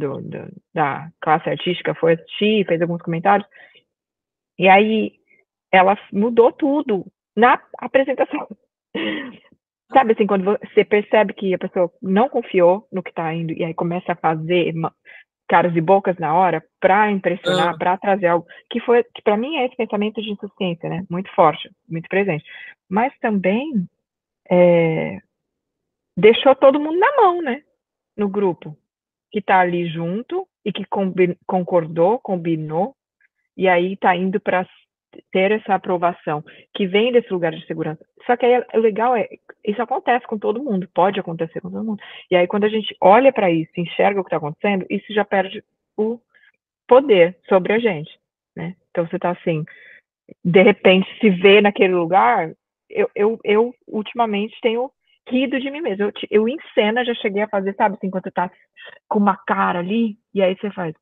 Speaker 2: da classe artística foi assistir, fez alguns comentários, e aí ela mudou tudo na apresentação. Sabe assim, quando você percebe que a pessoa não confiou no que está indo e aí começa a fazer caras e bocas na hora para impressionar, para trazer algo que para mim é esse pensamento de insuficiência, né? Muito forte, muito presente. Mas também deixou todo mundo na mão, né? No grupo que está ali junto e que concordou, combinou e aí está indo para ter essa aprovação que vem desse lugar de segurança. Só que aí o legal isso acontece com todo mundo, pode acontecer com todo mundo. E aí quando a gente olha para isso, enxerga o que está acontecendo, isso já perde o poder sobre a gente, né? Então você está assim, de repente se vê naquele lugar, eu ultimamente tenho rido de mim mesmo. Eu em cena já cheguei a fazer, sabe, assim, quando você tá com uma cara ali, e aí você faz,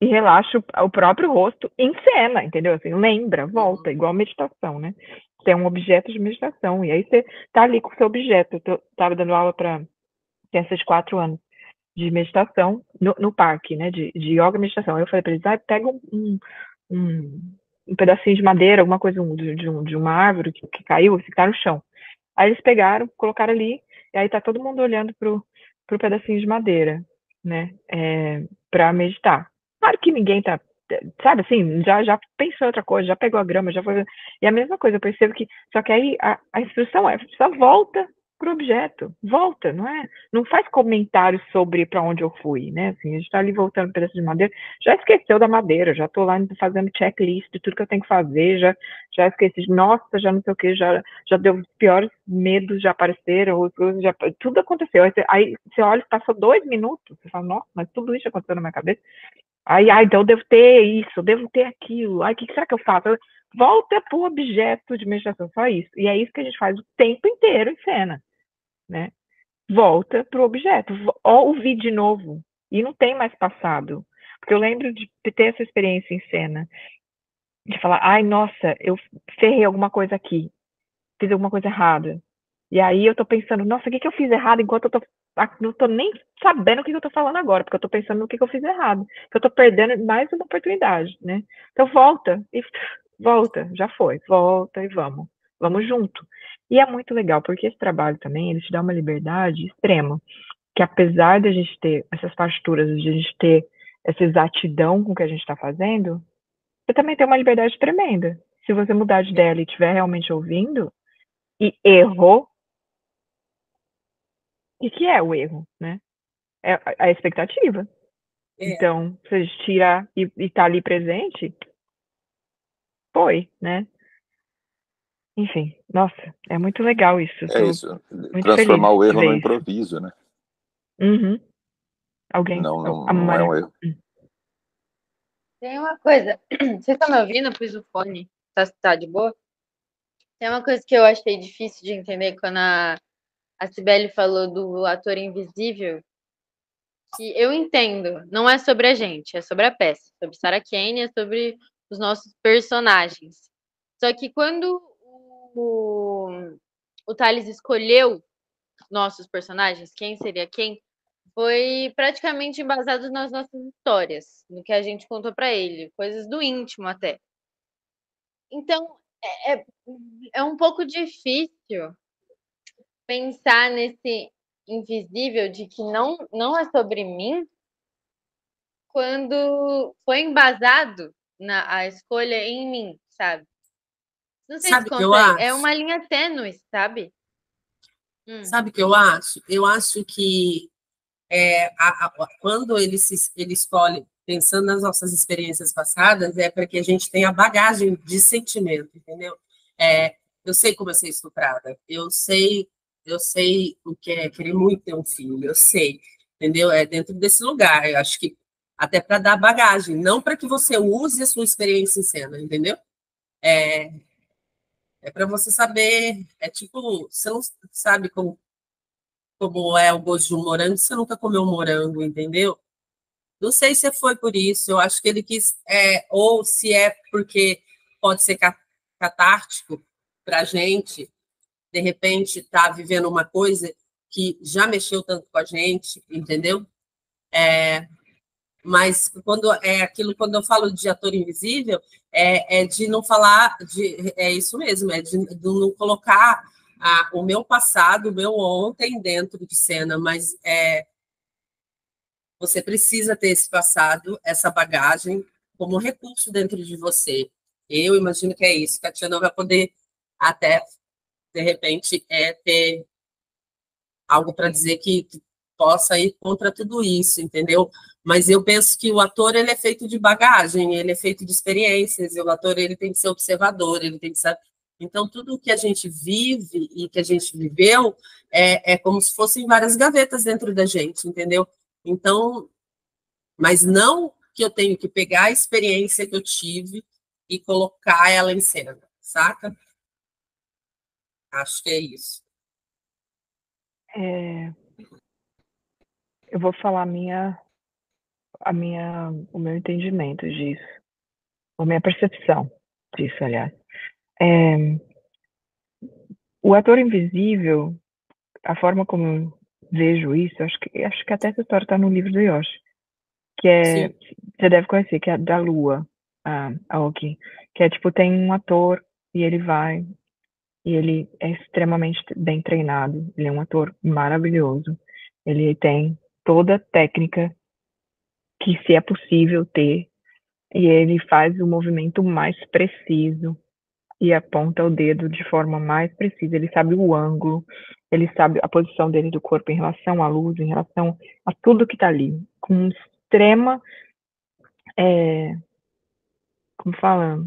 Speaker 2: e relaxa o próprio rosto em cena, entendeu? Assim, lembra, volta, igual meditação, né? Você é um objeto de meditação, e aí você tá ali com o seu objeto. Eu tava dando aula para crianças de 4 anos de meditação no parque, né? De yoga e meditação. Aí eu falei para eles, pega um pedacinho de madeira, alguma coisa de uma árvore que caiu, que tá no chão. Aí eles pegaram, colocaram ali, e aí tá todo mundo olhando pro pedacinho de madeira, né? Para meditar. Claro que ninguém tá, sabe assim, já pensou em outra coisa, já pegou a grama, já foi. E a mesma coisa, eu percebo que. Só que aí a instrução só volta pro objeto, volta, não é? Não faz comentários sobre para onde eu fui, né? Assim, a gente tá ali voltando um pedaço de madeira, já esqueceu da madeira, já tô lá fazendo checklist de tudo que eu tenho que fazer, já esqueci, nossa, já não sei o que, já deu os piores medos, já apareceram, tudo aconteceu. Aí você olha, passou 2 minutos, você fala, nossa, mas tudo isso aconteceu na minha cabeça. Então eu devo ter isso, eu devo ter aquilo. Ai, o que será que eu faço? Volta para o objeto de meditação, só isso. E é isso que a gente faz o tempo inteiro em cena, né? Volta para o objeto, ouvir de novo. E não tem mais passado. Porque eu lembro de ter essa experiência em cena, de falar, ai, nossa, eu ferrei alguma coisa aqui, fiz alguma coisa errada. E aí eu tô pensando, nossa, o que eu fiz errado enquanto não tô nem sabendo o que eu tô falando agora, porque eu tô pensando no que eu fiz errado, que eu tô perdendo mais uma oportunidade, né? Então volta, e volta, já foi, volta e vamos junto. E é muito legal, porque esse trabalho também, ele te dá uma liberdade extrema, que apesar de a gente ter essas partituras, de a gente ter essa exatidão com o que a gente está fazendo, você também tem uma liberdade tremenda. Se você mudar de ideia e estiver realmente ouvindo, e errou, o que é o erro, né? É a expectativa. Então, se a gente tirar e tá ali presente, foi, né? Enfim, nossa, é muito legal isso.
Speaker 3: É isso,
Speaker 2: Muito
Speaker 3: transformar
Speaker 2: feliz
Speaker 3: o
Speaker 2: de
Speaker 3: erro no
Speaker 2: ver isso.
Speaker 3: improviso, né?
Speaker 2: Uhum. Alguém? A
Speaker 3: Não é um
Speaker 2: Maria.
Speaker 3: erro.
Speaker 4: Tem uma coisa. Vocês estão me ouvindo? Eu pus o fone. Tá de boa? Tem uma coisa que eu achei difícil de entender quando a Cibele falou do ator invisível, que eu entendo, não é sobre a gente, é sobre a peça, sobre Sarah Kane, é sobre os nossos personagens. Só que quando o Thales escolheu nossos personagens, quem seria quem, foi praticamente embasado nas nossas histórias, no que a gente contou para ele, coisas do íntimo até. Então, é um pouco difícil pensar nesse invisível de que não é sobre mim, quando foi embasado a escolha em mim, sabe? Não sei
Speaker 1: Sabe
Speaker 4: se
Speaker 1: o que eu
Speaker 4: consegue. É
Speaker 1: acho?
Speaker 4: uma linha tênue, sabe?
Speaker 1: Sabe o que eu acho? Eu acho que quando ele escolhe, pensando nas nossas experiências passadas, é para que a gente tenha bagagem de sentimento, entendeu? Eu sei como eu ser estuprada, eu sei o que é querer muito ter um filho, eu sei, entendeu? É dentro desse lugar, eu acho que até para dar bagagem, não para que você use a sua experiência em cena, entendeu? É para você saber, é tipo, você não sabe como é o gosto de um morango, você nunca comeu um morango, entendeu? Não sei se foi por isso, eu acho que ele quis, ou se é porque pode ser catártico para a gente, de repente, estar vivendo uma coisa que já mexeu tanto com a gente, entendeu? Mas quando eu falo de ator invisível, é de não falar, é isso mesmo, é de não colocar o meu passado, o meu ontem dentro de cena, mas você precisa ter esse passado, essa bagagem, como recurso dentro de você. Eu imagino que é isso, que a Tia não vai poder até, de repente, ter algo para dizer que possa ir contra tudo isso, entendeu? Mas eu penso que o ator ele é feito de bagagem, ele é feito de experiências, e o ator ele tem que ser observador, ele tem que saber. Então, tudo que a gente vive e que a gente viveu é como se fossem várias gavetas dentro da gente, entendeu? Então, mas não que eu tenho que pegar a experiência que eu tive e colocar ela em cena, saca? Acho que é isso.
Speaker 2: Eu vou falar o meu entendimento disso, a minha percepção disso, aliás. O ator invisível, a forma como eu vejo isso, acho que até essa história está no livro do Yoshi, que
Speaker 1: Sim.
Speaker 2: você deve conhecer, que é da Lua, a Aoki, que é tipo, tem um ator e ele vai, e ele é extremamente bem treinado, ele é um ator maravilhoso, ele tem toda a técnica que se é possível ter, e ele faz o movimento mais preciso e aponta o dedo de forma mais precisa. Ele sabe o ângulo, ele sabe a posição dele do corpo em relação à luz, em relação a tudo que está ali, com extrema, como fala,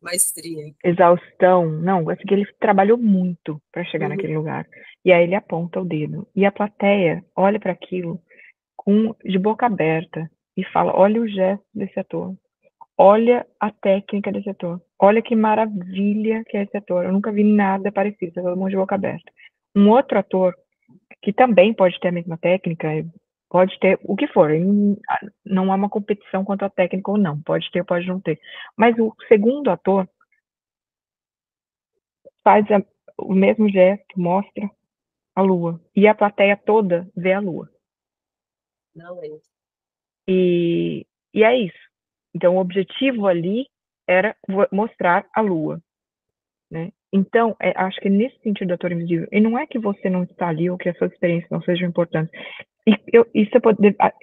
Speaker 1: Maestria.
Speaker 2: exaustão. Não, assim que ele trabalhou muito para chegar naquele lugar. E aí ele aponta o dedo. E a plateia olha para aquilo de boca aberta e fala, olha o gesto desse ator, olha a técnica desse ator, olha que maravilha que é esse ator, eu nunca vi nada parecido, tá todo mundo de boca aberta. Um outro ator, que também pode ter a mesma técnica, pode ter o que for, não há uma competição quanto à técnica ou não, pode ter, pode não ter. Mas o segundo ator faz o mesmo gesto, mostra a lua, e a plateia toda vê a lua.
Speaker 1: Não é.
Speaker 2: E é isso. Então, o objetivo ali era mostrar a lua, né? Então, acho que nesse sentido do ator invisível, e não é que você não está ali ou que as suas experiências não sejam importantes.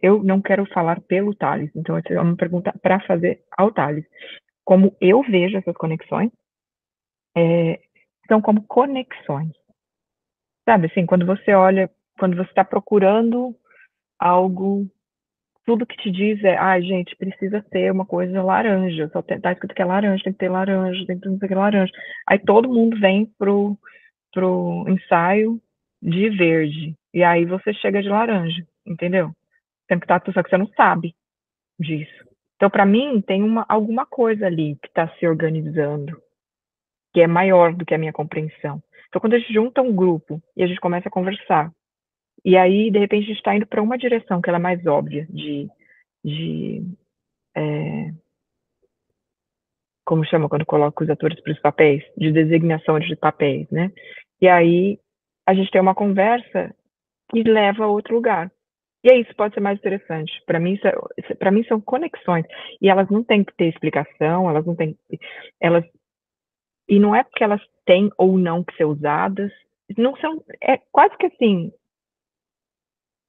Speaker 2: Eu não quero falar pelo Thales, então essa é uma pergunta para fazer ao Thales. Como eu vejo essas conexões, são como conexões. Sabe, assim, quando você olha, quando você está procurando algo, tudo que te diz é, gente, precisa ser uma coisa laranja, só tá escrito que é laranja, tem que ter laranja, tem que ter laranja. Aí todo mundo vem pro ensaio de verde, e aí você chega de laranja, entendeu? Só que você não sabe disso. Então, para mim, tem alguma coisa ali que está se organizando, que é maior do que a minha compreensão. Então, quando a gente junta um grupo e a gente começa a conversar, e aí, de repente, a gente está indo para uma direção que ela é mais óbvia, como chama quando coloca os atores para os papéis? De designação de papéis, né? E aí, a gente tem uma conversa que leva a outro lugar. E aí, isso pode ser mais interessante. Para mim, para mim são conexões. E elas não têm que ter explicação, elas não têm. Elas, e não é porque elas têm ou não que ser usadas. Não são. É quase que assim.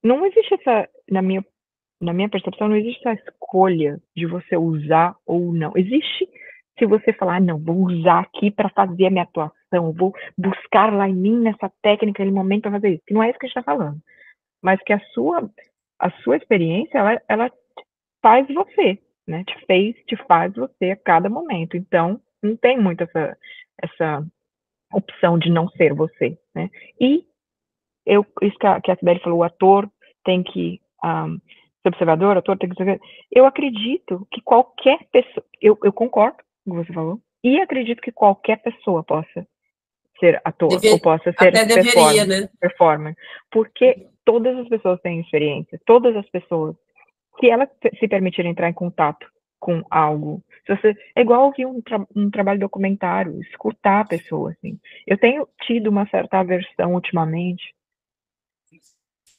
Speaker 2: Não existe essa. Na minha percepção, não existe essa escolha de você usar ou não. Existe se você falar, não, vou usar aqui para fazer a minha atuação, vou buscar lá em mim nessa técnica, naquele momento para fazer isso. Que não é isso que a gente está falando. Mas que a sua experiência, ela faz você, né? Te faz você a cada momento. Então, não tem muito essa opção de não ser você, né? E isso que a Sibeli falou, o ator tem que ser observador, o ator tem que ser... Eu acredito que qualquer pessoa... Eu concordo com o que você falou, e acredito que qualquer pessoa possa ser ator, ou possa ser
Speaker 1: até deveria, né?
Speaker 2: performer, porque todas as pessoas têm experiência, todas as pessoas, se elas se permitirem entrar em contato com algo, é igual ouvir um trabalho documentário, escutar a pessoa, assim. Eu tenho tido uma certa aversão ultimamente,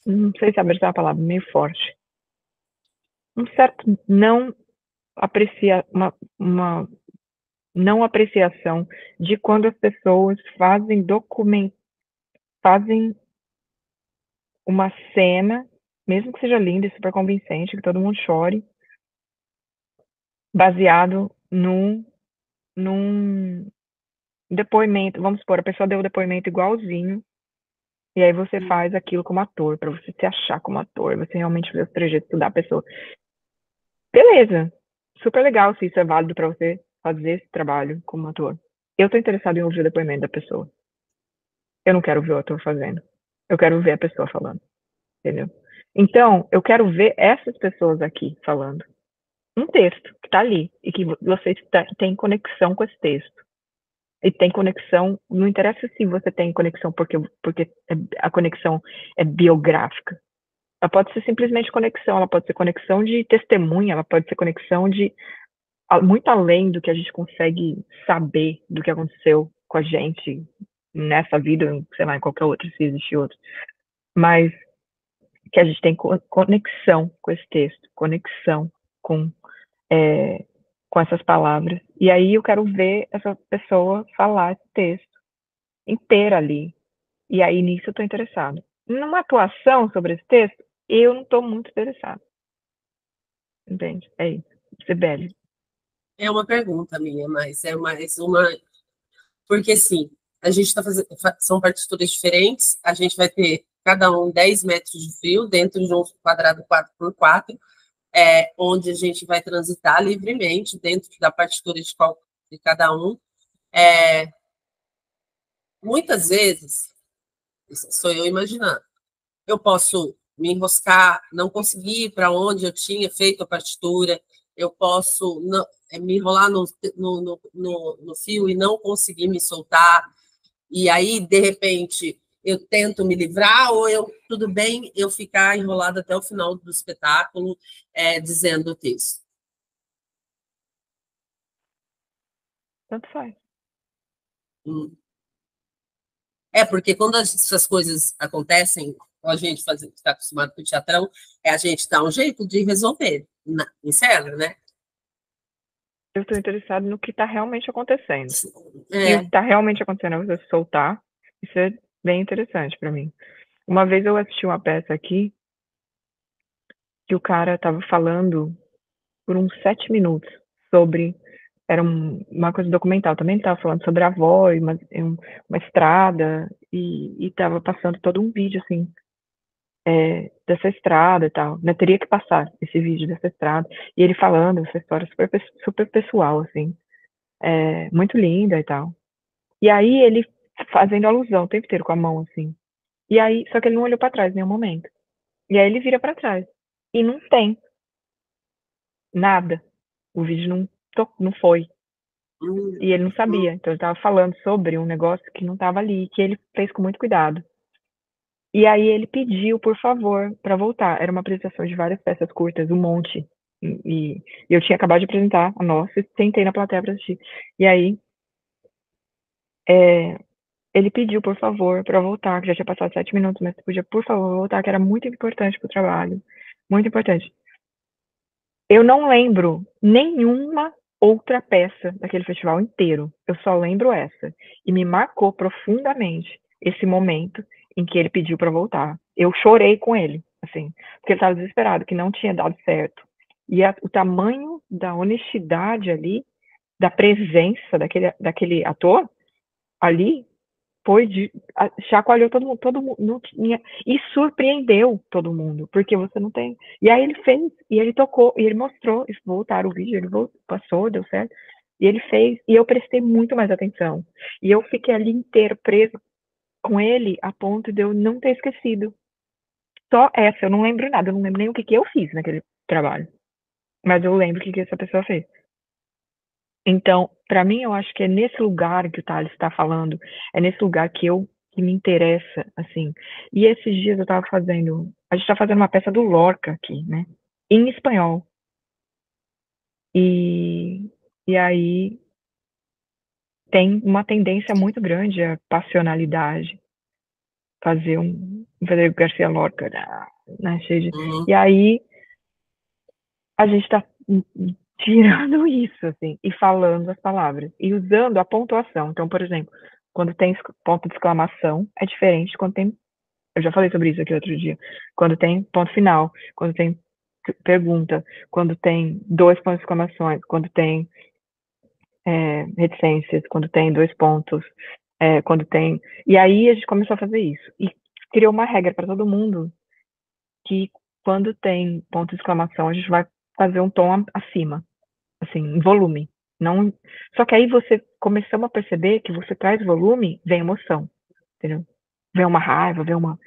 Speaker 2: não sei se aversão é a palavra, meio forte, um certo não uma não apreciação de quando as pessoas fazem uma cena, mesmo que seja linda e super convincente, que todo mundo chore, baseado num depoimento. Vamos supor, a pessoa deu o depoimento igualzinho, e aí você faz aquilo como ator, para você se achar como ator, você realmente ver os trejeitos, estudar a pessoa. Beleza, super legal se isso é válido para você fazer esse trabalho como ator. Eu tô interessado em ouvir o depoimento da pessoa. Eu não quero ver o ator fazendo. Eu quero ver a pessoa falando. Entendeu? Então, eu quero ver essas pessoas aqui falando. Um texto que está ali e que você tem conexão com esse texto. E tem conexão, não interessa se você tem conexão porque a conexão é biográfica. Ela pode ser simplesmente conexão, ela pode ser conexão de testemunha, ela pode ser conexão de muito além do que a gente consegue saber do que aconteceu com a gente nessa vida, sei lá, em qualquer outra, se existe outra. Mas que a gente tem conexão com esse texto, conexão com essas palavras. E aí eu quero ver essa pessoa falar esse texto inteira ali. E aí nisso eu estou interessada. Numa atuação sobre esse texto, eu não estou muito interessada. Entende? É isso. Sibeli.
Speaker 1: É uma pergunta minha, mas é mais uma... Porque, sim, a gente está fazendo... São partituras diferentes, a gente vai ter cada um 10 metros de fio dentro de um quadrado 4x4, onde a gente vai transitar livremente dentro da partitura de cada um. Muitas vezes, sou eu imaginando, eu posso me enroscar, não conseguir ir para onde eu tinha feito a partitura, eu posso me enrolar no fio e não conseguir me soltar, e aí, de repente, eu tento me livrar, ou tudo bem eu ficar enrolada até o final do espetáculo dizendo o texto.
Speaker 2: Tanto faz.
Speaker 1: Porque quando essas coisas acontecem, a gente está acostumado com o teatrão, a gente dá um jeito de resolver em cena, né?
Speaker 2: Eu estou interessado no que está realmente acontecendo.
Speaker 1: É.
Speaker 2: E o que está realmente acontecendo é você soltar. Isso é bem interessante para mim. Uma vez eu assisti uma peça aqui que o cara estava falando por uns 7 minutos sobre... Era uma coisa documental. Também estava falando sobre a avó e uma estrada, e estava passando todo um vídeo, assim, dessa estrada e tal. Né? Teria que passar esse vídeo dessa estrada. E ele falando essa história super pessoal, assim. Muito linda e tal. E aí ele fazendo alusão o tempo inteiro com a mão, assim. E aí, só que ele não olhou para trás em nenhum momento. E aí ele vira para trás. E não tem nada. O vídeo não foi. E ele não sabia. Então ele estava falando sobre um negócio que não estava ali, que ele fez com muito cuidado. E aí ele pediu, por favor, para voltar. Era uma apresentação de várias peças curtas, um monte. E eu tinha acabado de apresentar a nossa e sentei na plateia para assistir. E aí ele pediu, por favor, para voltar, que já tinha passado 7 minutos, mas podia, por favor, voltar, que era muito importante para o trabalho. Muito importante. Eu não lembro nenhuma outra peça daquele festival inteiro. Eu só lembro essa. E me marcou profundamente esse momento em que ele pediu para voltar. Eu chorei com ele, assim, porque ele estava desesperado, que não tinha dado certo. E o tamanho da honestidade ali, da presença daquele ator ali, chacoalhou todo mundo não tinha, e surpreendeu todo mundo, porque você não tem. E aí ele fez, e ele tocou, e ele mostrou, voltaram o vídeo, ele passou, deu certo, e ele fez, e eu prestei muito mais atenção. E eu fiquei ali inteiro preso com ele, a ponto de eu não ter esquecido. Só essa, eu não lembro nada, eu não lembro nem o que eu fiz naquele trabalho. Mas eu lembro o que essa pessoa fez. Então, para mim, eu acho que é nesse lugar que o Thales está falando, é nesse lugar que me interessa, assim. E esses dias a gente está fazendo uma peça do Lorca aqui, né? Em espanhol. E aí tem uma tendência muito grande à passionalidade. Fazer um Federico Garcia Lorca, né? Cheio de... E aí a gente está tirando isso, assim, e falando as palavras, e usando a pontuação. Então, por exemplo, quando tem ponto de exclamação, é diferente de quando tem... Eu já falei sobre isso aqui outro dia. Quando tem ponto final, quando tem pergunta, quando tem 2 pontos de exclamações, quando tem reticências, quando tem 2 pontos, quando tem... E aí a gente começou a fazer isso. E criou uma regra para todo mundo que quando tem ponto de exclamação, a gente vai fazer um tom acima, assim, em volume. Não... Só que aí começamos a perceber que você traz volume, vem emoção, entendeu? Vem uma raiva, vem uma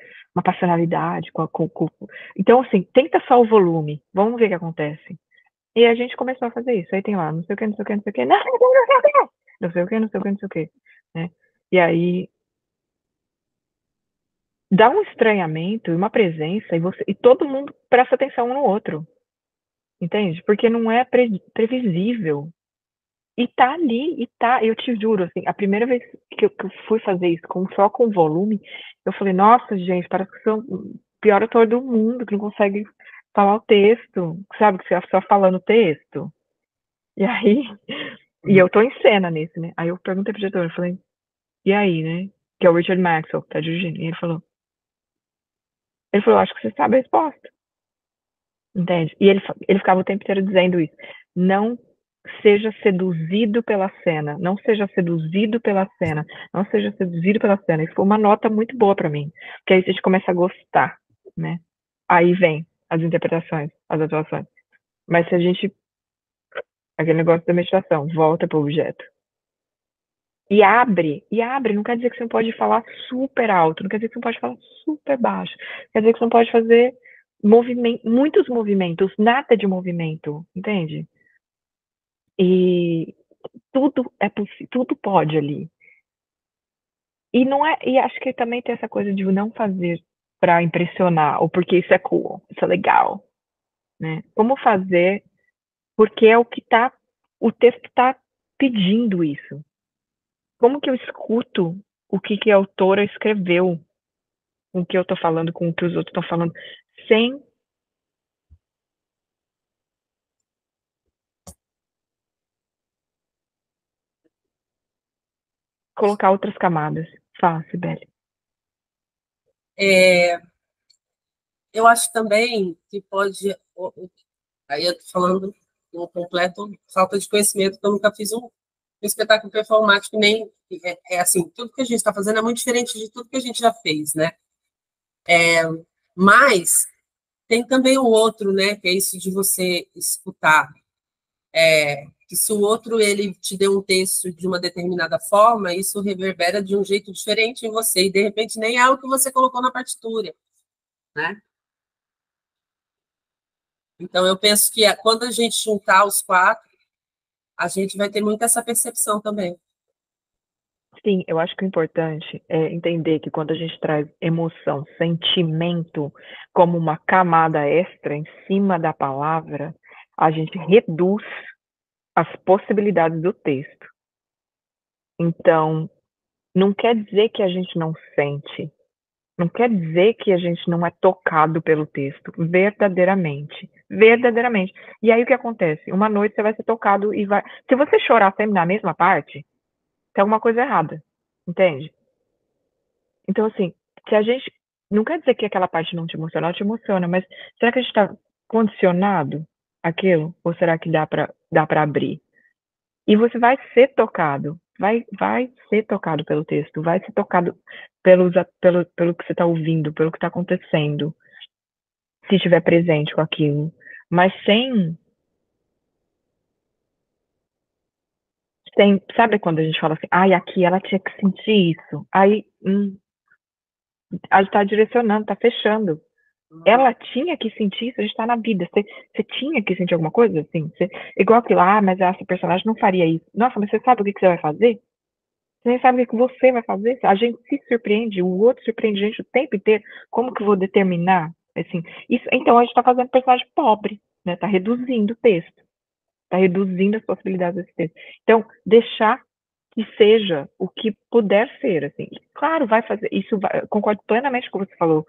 Speaker 2: passionalidade. Então, assim, tenta só o volume, vamos ver o que acontece. E a gente começou a fazer isso. Aí tem lá, não sei o que, não sei o que, não sei o que, não sei o que, não sei o que, não sei o que, não sei o que, né? E aí dá um estranhamento e uma presença, e todo mundo presta atenção um no outro. Entende? Porque não é previsível. E tá ali, eu te juro, assim, a primeira vez que eu fui fazer isso só com volume, eu falei, nossa, gente, parece que sou o pior ator do mundo, que não consegue falar o texto, sabe, que você é só falando o texto. E aí, e eu tô em cena nesse, né? Aí eu perguntei pro diretor, eu falei, e aí, né? Que é o Richard Maxwell, que tá dirigindo. E ele falou, acho que você sabe a resposta. Entende? E ele ficava o tempo inteiro dizendo isso. Não seja seduzido pela cena, não seja seduzido pela cena, não seja seduzido pela cena. Isso foi uma nota muito boa para mim, porque aí a gente começa a gostar, né? Aí vem as interpretações, as atuações. Mas se a gente, aquele negócio da meditação, volta para o objeto. E abre, não quer dizer que você não pode falar super alto, não quer dizer que você não pode falar super baixo, quer dizer que você não pode fazer muitos movimentos, nada de movimento, entende? E tudo é possível, tudo pode ali. E não é, e acho que também tem essa coisa de não fazer para impressionar, ou porque isso é cool, isso é legal, né? Como fazer porque é o texto está pedindo isso. Como que eu escuto o que a autora escreveu, com o que eu estou falando, com o que os outros estão falando, sem colocar outras camadas. Fala, Sibeli.
Speaker 1: Eu acho também que pode. Aí eu tô falando um completo falta de conhecimento, que eu nunca fiz um espetáculo performático, nem. Assim, tudo que a gente está fazendo é muito diferente de tudo que a gente já fez, né? Mas tem também o outro, né? Que é isso de você escutar. Que se o outro ele te deu um texto de uma determinada forma, isso reverbera de um jeito diferente em você, e de repente nem é o que você colocou na partitura, né? Então eu penso que quando a gente juntar os quatro, a gente vai ter muito essa percepção também.
Speaker 2: Sim, eu acho que o importante é entender que quando a gente traz emoção, sentimento como uma camada extra em cima da palavra, a gente reduz as possibilidades do texto. Então, não quer dizer que a gente não sente, não quer dizer que a gente não é tocado pelo texto, verdadeiramente. Verdadeiramente. E aí o que acontece? Uma noite você vai ser tocado e vai. Se você chorar sempre na mesma parte, tem alguma coisa errada. Entende? Então, assim, se a gente. Não quer dizer que aquela parte não te emociona, ela te emociona, mas será que a gente está condicionado àquilo? Ou será que dá para abrir? E você vai ser tocado, vai ser tocado pelo texto, vai ser tocado pelo que você está ouvindo, pelo que está acontecendo, se estiver presente com aquilo. Mas sabe quando a gente fala assim, ai, aqui ela tinha que sentir isso. Aí, a gente está direcionando, está fechando. Ela tinha que sentir isso, a gente tá na vida. Você tinha que sentir alguma coisa, assim? Igual aquilo, mas essa personagem não faria isso. Nossa, mas você sabe o que você vai fazer? Você nem sabe o que você vai fazer? A gente se surpreende, o outro surpreende a gente o tempo inteiro. Como que eu vou determinar? Assim, isso, então a gente tá fazendo personagem pobre, né? Tá reduzindo o texto. Tá reduzindo as possibilidades desse texto. Então, deixar que seja o que puder ser, assim. Claro, vai fazer, concordo plenamente com o que você falou,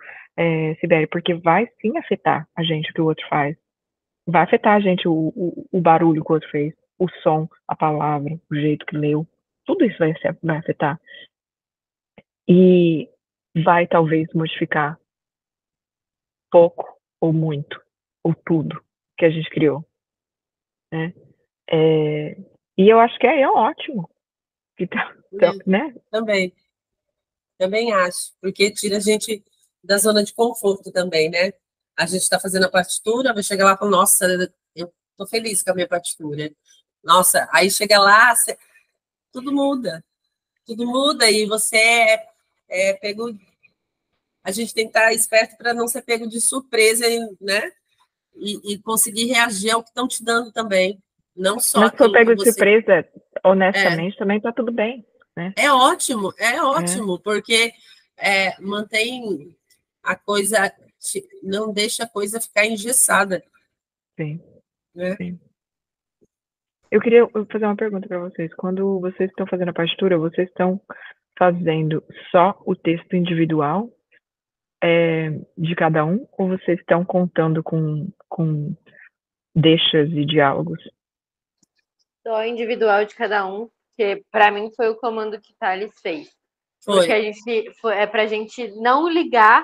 Speaker 2: Sibeli, porque vai sim afetar a gente o que o outro faz. Vai afetar a gente o barulho que o outro fez, o som, a palavra, o jeito que leu. Tudo isso vai afetar. E vai talvez modificar pouco ou muito, ou tudo que a gente criou, né? E eu acho que é ótimo. Então, né?
Speaker 1: Também acho, porque tira a gente da zona de conforto também, né? A gente está fazendo a partitura, vai chegar lá e fala, nossa, eu tô feliz com a minha partitura. Nossa, aí chega lá, tudo muda e você é pego. A gente tem que estar esperto para não ser pego de surpresa, né? E conseguir reagir ao que estão te dando também, não só
Speaker 2: Mas se for
Speaker 1: aquilo que
Speaker 2: pego de
Speaker 1: você.
Speaker 2: surpresa, honestamente, também tá tudo bem, né?
Speaker 1: É ótimo, porque mantém a coisa, não deixa a coisa ficar engessada.
Speaker 2: Sim,
Speaker 1: Né?
Speaker 2: sim. Eu queria fazer uma pergunta para vocês. Quando vocês estão fazendo a partitura, vocês estão fazendo só o texto individual de cada um, ou vocês estão contando com deixas e diálogos?
Speaker 4: Só individual de cada um, que para mim foi o comando que Thales fez.
Speaker 1: Foi.
Speaker 4: Porque é pra gente não ligar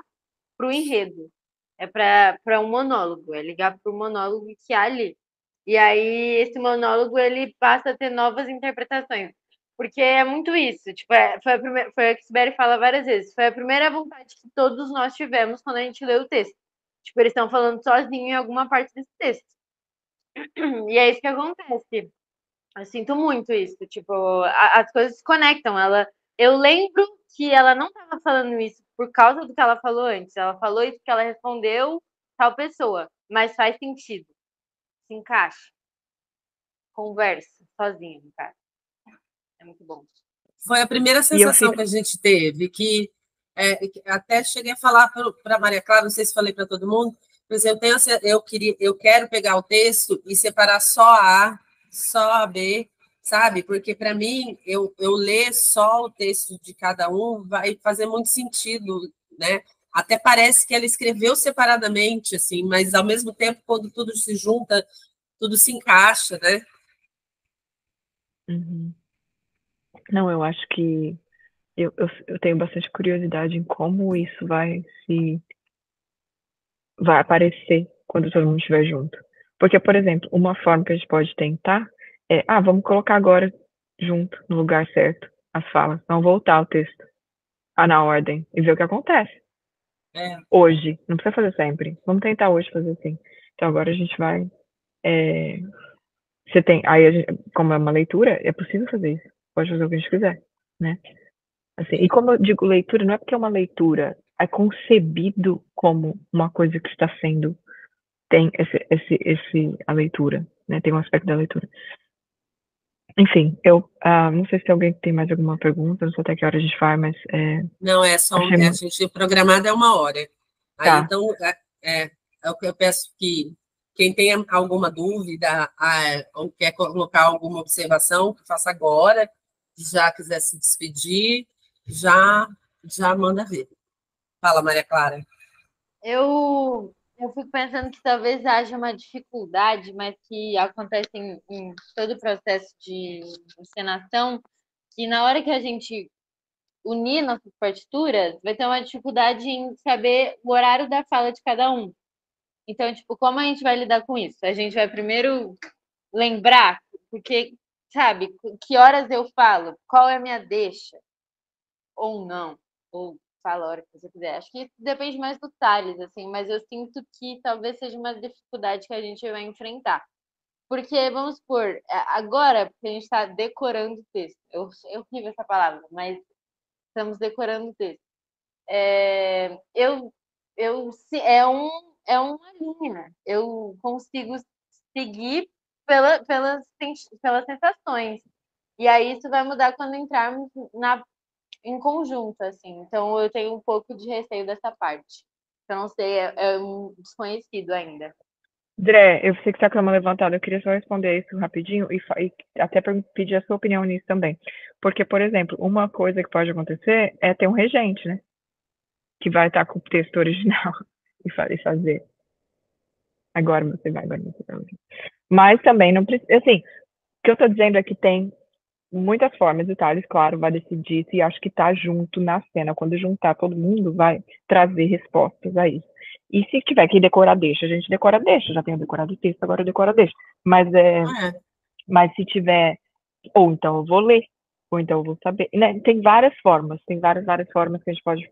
Speaker 4: pro enredo. É para um monólogo, é ligar pro monólogo que há ali. E aí esse monólogo ele passa a ter novas interpretações. Porque é muito isso, tipo, foi o que o Sibeli fala várias vezes. Foi a primeira vontade que todos nós tivemos quando a gente leu o texto. Tipo, eles estão falando sozinho em alguma parte desse texto. E é isso que acontece. Eu sinto muito isso. Tipo, as coisas se conectam. Eu lembro que ela não estava falando isso por causa do que ela falou antes. Ela falou isso porque ela respondeu tal pessoa, mas faz sentido. Se encaixa. Conversa sozinho, cara. É muito bom.
Speaker 1: Foi a primeira sensação que a gente teve, que até cheguei a falar para a Maria Clara, não sei se falei para todo mundo, mas eu quero pegar o texto e separar só a A, só a B, sabe? Porque para mim, eu ler só o texto de cada um vai fazer muito sentido, né? Até parece que ela escreveu separadamente, assim, mas ao mesmo tempo, quando tudo se junta, tudo se encaixa, né?
Speaker 2: Uhum. Não, eu acho que eu tenho bastante curiosidade em como isso vai aparecer quando todo mundo estiver junto. Porque, por exemplo, uma forma que a gente pode tentar é, vamos colocar agora junto, no lugar certo, as falas. Vamos voltar o texto na ordem e ver o que acontece. Hoje, não precisa fazer sempre. Vamos tentar hoje fazer assim. Então agora a gente vai. Você tem. Aí, como é uma leitura, é possível fazer isso. Pode fazer o que a gente quiser, né? Assim, e como eu digo leitura, não é porque é uma leitura, é concebido como uma coisa que está sendo. Tem a leitura, né? Tem um aspecto da leitura. Enfim, eu não sei se tem alguém que tem mais alguma pergunta, não sei até que hora a gente vai, mas.
Speaker 1: Não, a gente programada é 1 hora. Aí,
Speaker 2: Tá.
Speaker 1: então, o que eu peço que quem tenha alguma dúvida ou quer colocar alguma observação, que faça agora, já quiser se despedir, já manda ver. Fala, Maria Clara.
Speaker 4: Eu fico pensando que talvez haja uma dificuldade, mas que acontece em todo o processo de encenação, que na hora que a gente unir nossas partituras, vai ter uma dificuldade em saber o horário da fala de cada um. Então, tipo, como a gente vai lidar com isso? A gente vai primeiro lembrar, porque, sabe, que horas eu falo, qual é a minha deixa, ou não, ou fala a hora que você quiser. Acho que isso depende mais do Thales, assim, mas eu sinto que talvez seja uma dificuldade que a gente vai enfrentar. Porque, vamos supor, agora, porque a gente está decorando o texto, eu horrível essa palavra, mas estamos decorando o texto. É uma linha. Eu consigo seguir pelas sensações. E aí isso vai mudar quando entrarmos em conjunto, assim. Então eu tenho um pouco de receio dessa parte. Eu não sei, é um desconhecido ainda.
Speaker 2: André, eu sei que está com a mão levantada, eu queria só responder isso rapidinho e até pedir a sua opinião nisso também. Porque, por exemplo, uma coisa que pode acontecer é ter um regente, né? Que vai estar com o texto original e fazer. Agora você vai. Mas também não precisa. Assim, o que eu estou dizendo é que tem muitas formas, detalhes, claro, vai decidir se acho que tá junto na cena. Quando juntar todo mundo, vai trazer respostas a isso. E se tiver que decorar, deixa. A gente decora, deixa. Já tenho decorado o texto, agora decora, deixa. Mas se tiver. Ou então eu vou ler, ou então eu vou saber. Né? Tem várias formas, tem várias formas que a gente pode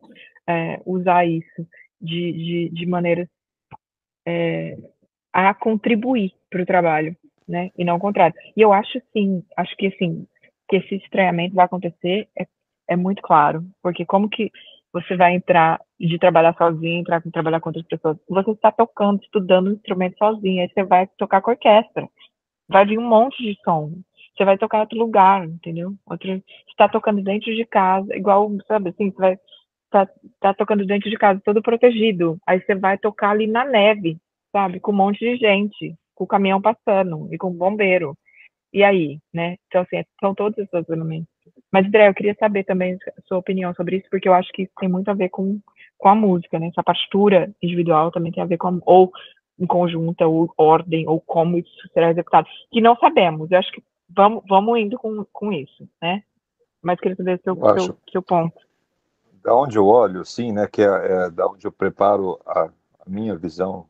Speaker 2: usar isso de maneiras a contribuir para o trabalho, né? E não o contrário. E eu acho que assim, que esse estranhamento vai acontecer é muito claro, porque como que você vai entrar de trabalhar sozinho, trabalhar com outras pessoas? Você está tocando, estudando um instrumento sozinho, aí você vai tocar com orquestra, vai vir um monte de som, você vai tocar em outro lugar, entendeu? Você está tocando dentro de casa, igual, sabe assim, você vai tá tocando dentro de casa, todo protegido, aí você vai tocar ali na neve, sabe? Com um monte de gente, com o caminhão passando e com o bombeiro. E aí, né? Então, assim, são todos esses elementos. Mas, André, eu queria saber também a sua opinião sobre isso, porque eu acho que isso tem muito a ver com a música, né? Essa partitura individual também tem a ver com, ou em conjunta, ou ordem, ou como isso será executado. Que não sabemos. Eu acho que vamos indo com isso, né? Mas queria saber seu ponto.
Speaker 3: Da onde eu olho, sim, né? Que é da onde eu preparo a minha visão,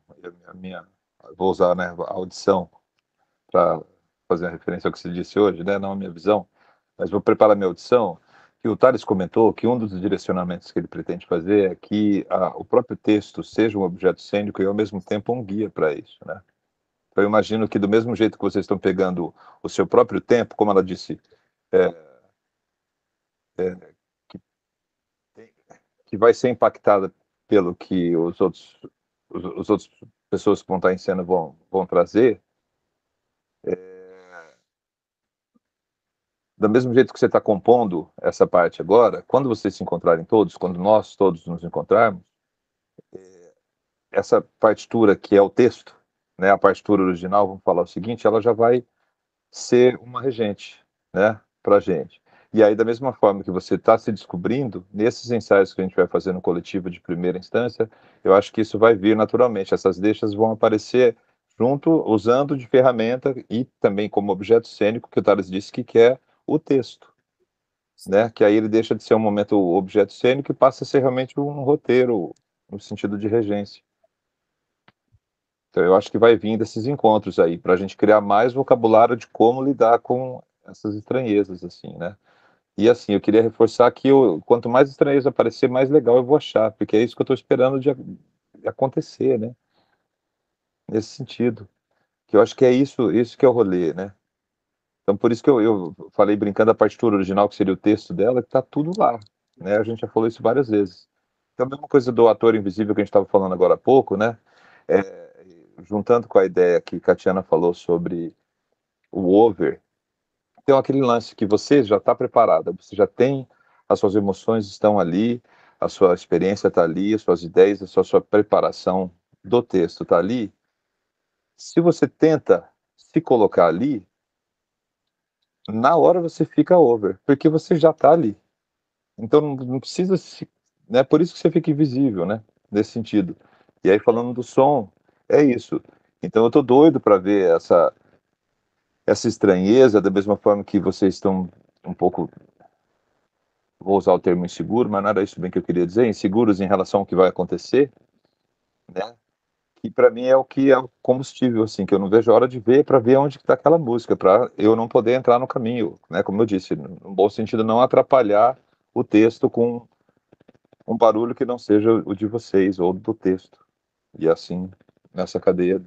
Speaker 3: vou usar, né, a audição para fazer a referência ao que você disse hoje, né? Não a minha visão, mas vou preparar a minha audição. Que o Thales comentou que um dos direcionamentos que ele pretende fazer é que o próprio texto seja um objeto cênico e ao mesmo tempo um guia para isso, né? Então eu imagino que do mesmo jeito que vocês estão pegando o seu próprio tempo, como ela disse, que vai ser impactada pelo que os outros os outros pessoas que vão estar em cena vão trazer, do mesmo jeito que você está compondo essa parte agora, quando vocês se encontrarem todos, quando nós todos nos encontrarmos, essa partitura que é o texto, né, a partitura original, vamos falar o seguinte, ela já vai ser uma regente, né, para a gente. E aí, da mesma forma que você está se descobrindo, nesses ensaios que a gente vai fazer no coletivo de primeira instância, eu acho que isso vai vir naturalmente, essas deixas vão aparecer junto, usando de ferramenta e também como objeto cênico, que o Thales disse que é o texto, né, que aí ele deixa de ser um momento objeto cênico e passa a ser realmente um roteiro, no sentido de regência. Então, eu acho que vai vir desses encontros aí, para a gente criar mais vocabulário de como lidar com essas estranhezas, assim, né? E, assim, eu queria reforçar que quanto mais estranheza aparecer, mais legal eu vou achar, porque é isso que eu estou esperando de acontecer, né? Nesse sentido. Que eu acho que é isso que é o rolê, né? Então, por isso que eu falei brincando a partitura original, que seria o texto dela, que está tudo lá, né? A gente já falou isso várias vezes. Então, a mesma coisa do ator invisível que a gente estava falando agora há pouco, né? Juntando com a ideia que Catiana falou sobre o over, tem aquele lance que você já está preparada, você já tem, as suas emoções estão ali, a sua experiência está ali, as suas ideias, a sua preparação do texto está ali. Se você tenta se colocar ali, na hora você fica over, porque você já está ali. Então não precisa né? Por isso que você fica invisível, né? Nesse sentido. E aí falando do som, é isso. Então eu tô doido para ver essa estranheza, da mesma forma que vocês estão um pouco, vou usar o termo inseguro, mas não era isso bem que eu queria dizer, inseguros em relação ao que vai acontecer, né? Que para mim é o que é o combustível, assim, que eu não vejo a hora de ver para ver onde está aquela música, para eu não poder entrar no caminho, né? Como eu disse, no bom sentido, não atrapalhar o texto com um barulho que não seja o de vocês ou do texto. E assim, nessa cadeia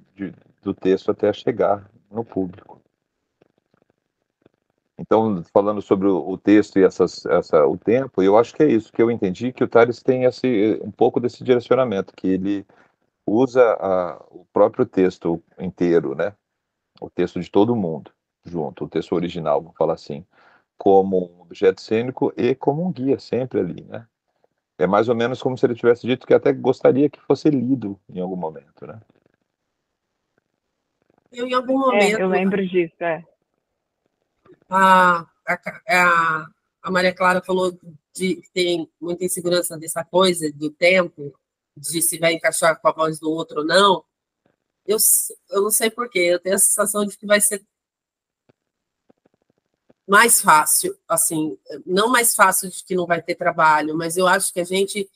Speaker 3: do texto até chegar no público. Então, falando sobre o texto e o tempo, eu acho que é isso que eu entendi, que o Tales tem um pouco desse direcionamento, que ele usa o próprio texto inteiro, né? O texto de todo mundo, junto, o texto original, vamos falar assim, como um objeto cênico e como um guia, sempre ali, né? É mais ou menos como se ele tivesse dito que até gostaria que fosse lido em algum momento, né?
Speaker 1: Eu, em algum
Speaker 2: Eu
Speaker 1: momento,
Speaker 2: lembro disso,
Speaker 1: a, a, a Maria Clara falou que tem muita insegurança dessa coisa do tempo, de se vai encaixar com a voz do outro ou não. Eu não sei porquê, eu tenho a sensação de que vai ser mais fácil, assim, não mais fácil de que não vai ter trabalho, mas eu acho que a gente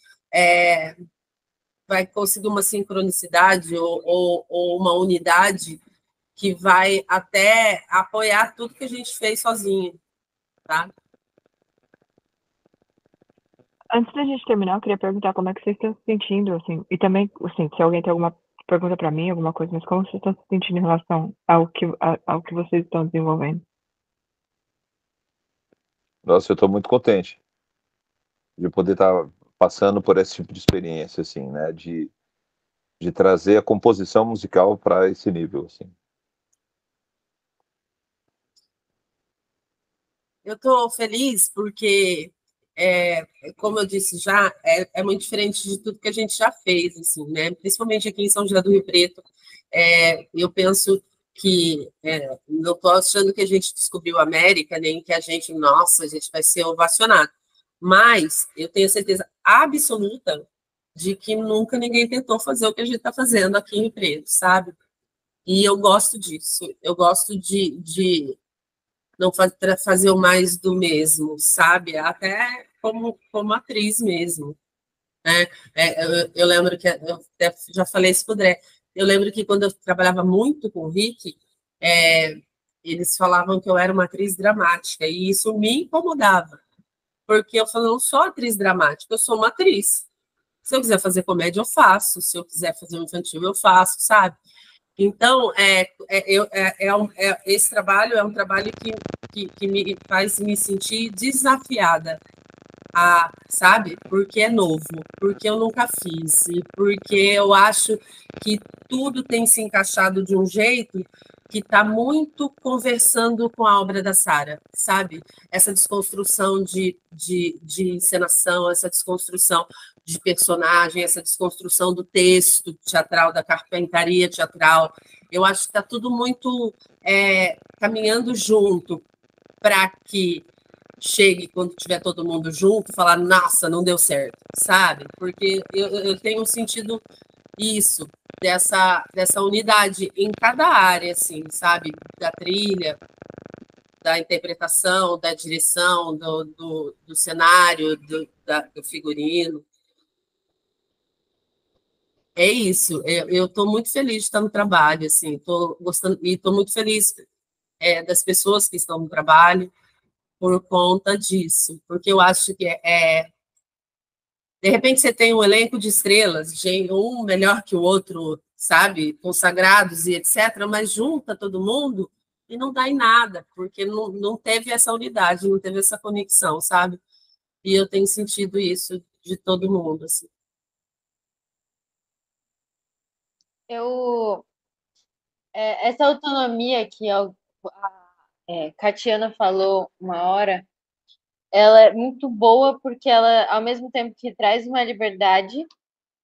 Speaker 1: vai conseguir uma sincronicidade ou uma unidade que vai até apoiar tudo que a gente fez sozinho, tá?
Speaker 2: Antes da gente terminar, eu queria perguntar como é que vocês estão se sentindo, assim, e também, assim, se alguém tem alguma pergunta para mim, alguma coisa, mas como vocês estão se sentindo em relação ao que vocês estão desenvolvendo?
Speaker 3: Nossa, eu estou muito contente de poder estar passando por esse tipo de experiência, assim, né? De trazer a composição musical para esse nível, assim.
Speaker 1: Eu estou feliz porque, como eu disse já, é muito diferente de tudo que a gente já fez, assim, né? Principalmente aqui em São José do Rio Preto. Eu penso que não estou achando que a gente descobriu a América, nem que nossa, a gente vai ser ovacionado. Mas eu tenho certeza absoluta de que nunca ninguém tentou fazer o que a gente está fazendo aqui em Rio Preto, sabe? E eu gosto disso. Eu gosto de não fazer o mais do mesmo, sabe? Até como atriz mesmo. Né? Eu lembro que, eu até já falei isso para o André, eu lembro que quando eu trabalhava muito com o Rick, eles falavam que eu era uma atriz dramática, e isso me incomodava, porque eu falei, não sou atriz dramática, eu sou uma atriz. Se eu quiser fazer comédia, eu faço, se eu quiser fazer um infantil, eu faço, sabe? Então, esse trabalho é um trabalho que me faz me sentir desafiada sabe? Porque é novo, porque eu nunca fiz, e porque eu acho que tudo tem se encaixado de um jeito que está muito conversando com a obra da Sara, sabe? Essa desconstrução de encenação, essa desconstrução de personagem, essa desconstrução do texto teatral, da carpentaria teatral. Eu acho que está tudo muito caminhando junto para que chegue quando tiver todo mundo junto, falar, nossa, não deu certo, sabe? Porque eu tenho sentido isso, dessa unidade em cada área, assim, sabe? Da trilha, da interpretação, da direção, do cenário, do figurino. É isso, eu estou muito feliz de estar no trabalho, assim, estou gostando, e estou muito feliz das pessoas que estão no trabalho, por conta disso, porque eu acho que de repente você tem um elenco de estrelas, um melhor que o outro, sabe, consagrados e etc., mas junta todo mundo e não dá em nada, porque não teve essa unidade, não teve essa conexão, sabe? E eu tenho sentido isso de todo mundo, assim.
Speaker 4: Essa autonomia que a Catiana falou uma hora, ela é muito boa porque ela, ao mesmo tempo que traz uma liberdade,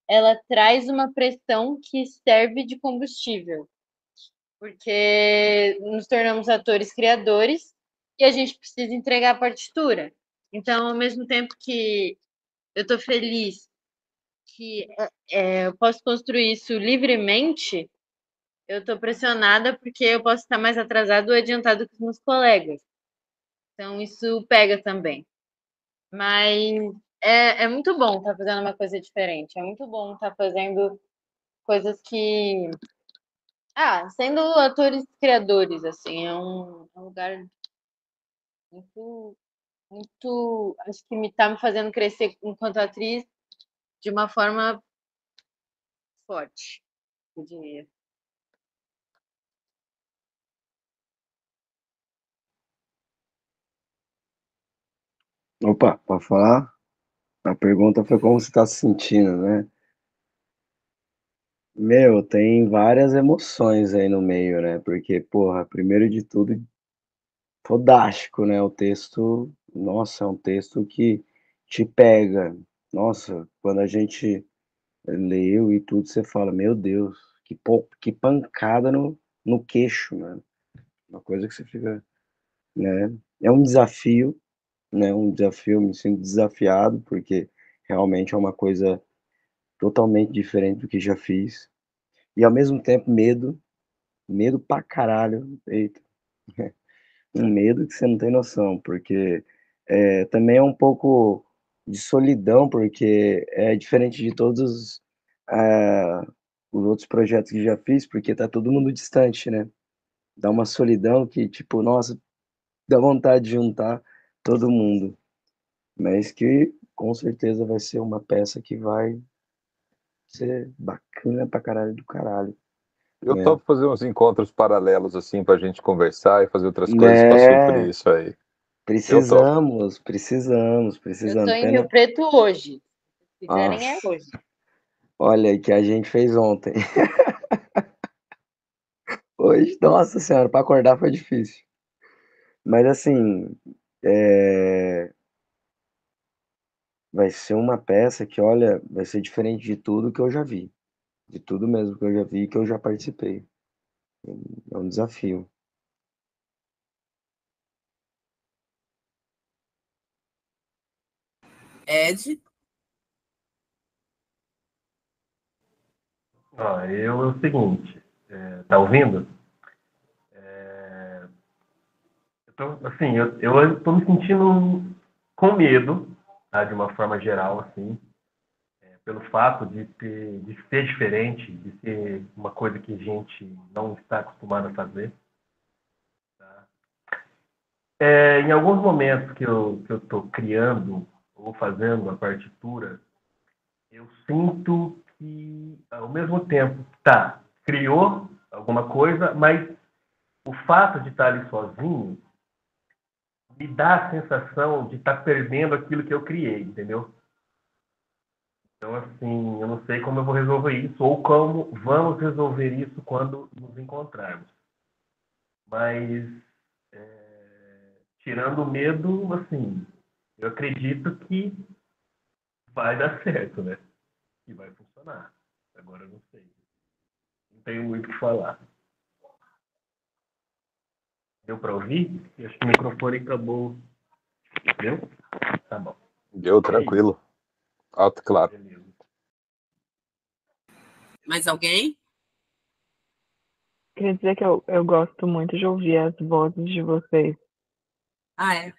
Speaker 4: ela traz uma pressão que serve de combustível. Porque nos tornamos atores criadores e a gente precisa entregar a partitura. Então, ao mesmo tempo que eu estou feliz que eu posso construir isso livremente, eu estou pressionada porque eu posso estar mais atrasado ou adiantado que os meus colegas. Então, isso pega também. Mas é muito bom estar fazendo uma coisa diferente. É muito bom estar fazendo coisas que... sendo atores criadores, assim, é um lugar muito, muito... Acho que está me fazendo crescer enquanto atriz de uma forma forte, eu diria.
Speaker 5: Opa, pode falar? A pergunta foi como você está se sentindo, né? Meu, tem várias emoções aí no meio, né? Porque, porra, primeiro de tudo, fodástico, né? O texto, nossa, é um texto que te pega. Nossa, quando a gente leu e tudo, você fala, meu Deus, que pancada no queixo, né? Uma coisa que você fica, né? É um desafio, né? Um desafio, eu me sinto desafiado, porque realmente é uma coisa totalmente diferente do que já fiz. E ao mesmo tempo, medo pra caralho. Eita, um medo que você não tem noção, porque também é um pouco de solidão, porque é diferente de todos ah, os outros projetos que já fiz, porque tá todo mundo distante, né? Dá uma solidão que, tipo, nossa, dá vontade de juntar todo mundo. Mas que com certeza vai ser uma peça que vai ser bacana pra caralho do caralho,
Speaker 3: Eu
Speaker 5: né?
Speaker 3: topo fazer uns encontros paralelos, assim, pra gente conversar e fazer outras coisas para suprir
Speaker 5: Né?
Speaker 3: isso aí. Eu topo.
Speaker 4: Eu estou
Speaker 5: Precisamos.
Speaker 4: em Rio Preto hoje. Se quiserem, é
Speaker 5: Nossa,
Speaker 4: hoje.
Speaker 5: olha aí que a gente fez ontem. Hoje, nossa senhora, para acordar foi difícil. Mas assim, é, vai ser uma peça que, olha, vai ser diferente de tudo que eu já vi. De tudo mesmo que eu já vi e que eu já participei. É um desafio.
Speaker 1: Ed,
Speaker 6: É o seguinte, tá ouvindo? Assim, eu tô me sentindo com medo, tá, de uma forma geral, assim, pelo fato de ser diferente, de ser uma coisa que a gente não está acostumado a fazer. Tá? Em alguns momentos que eu estou criando ou fazendo a partitura, eu sinto que, ao mesmo tempo, criou alguma coisa, mas o fato de estar ali sozinho me dá a sensação de estar perdendo aquilo que eu criei, entendeu? Então, assim, eu não sei como eu vou resolver isso ou como vamos resolver isso quando nos encontrarmos. Mas, tirando o medo, assim, eu acredito que vai dar certo, né? Que vai funcionar. Agora eu não sei. Não tenho muito o que falar. Deu para ouvir? Eu acho que o microfone acabou. Deu? Tá bom.
Speaker 3: Deu, tranquilo. Alto, claro.
Speaker 6: Beleza.
Speaker 1: Mais alguém?
Speaker 2: Queria dizer que eu gosto muito de ouvir as vozes de vocês.
Speaker 1: Ah, é?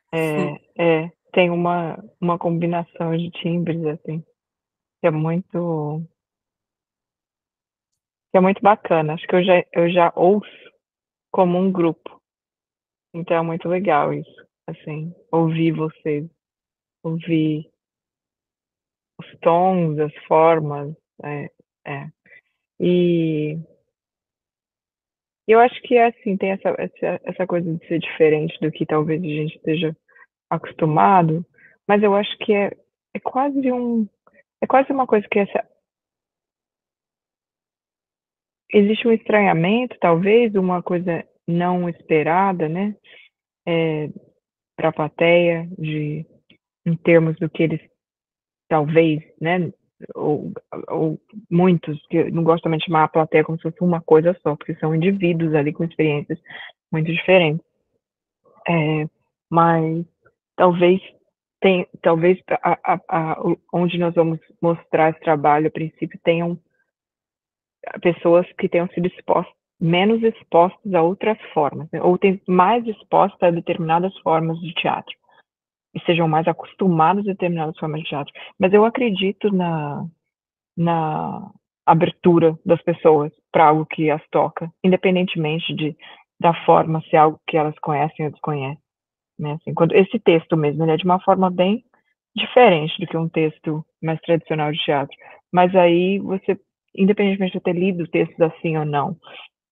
Speaker 2: Tem uma combinação de timbres, assim, que é muito bacana. Acho que eu já ouço como um grupo. Então é muito legal isso, assim, ouvir vocês, ouvir os tons, as formas, é. E eu acho que é assim, tem essa coisa de ser diferente do que talvez a gente esteja acostumado, mas eu acho que é quase uma coisa que existe um estranhamento, talvez, uma coisa não esperada, né, para a plateia, em termos do que eles talvez, né, ou muitos, que eu não gosto também de chamar a plateia como se fosse uma coisa só, porque são indivíduos ali com experiências muito diferentes. Mas talvez onde nós vamos mostrar esse trabalho, a princípio, tenham pessoas que tenham sido menos expostas a outras formas, né? Ou mais expostas a determinadas formas de teatro, e sejam mais acostumados a determinadas formas de teatro. Mas eu acredito na abertura das pessoas para algo que as toca, independentemente da forma, se é algo que elas conhecem ou desconhecem. Né? Assim, esse texto mesmo, ele é de uma forma bem diferente do que um texto mais tradicional de teatro. Mas aí você, independentemente de eu ter lido textos assim ou não,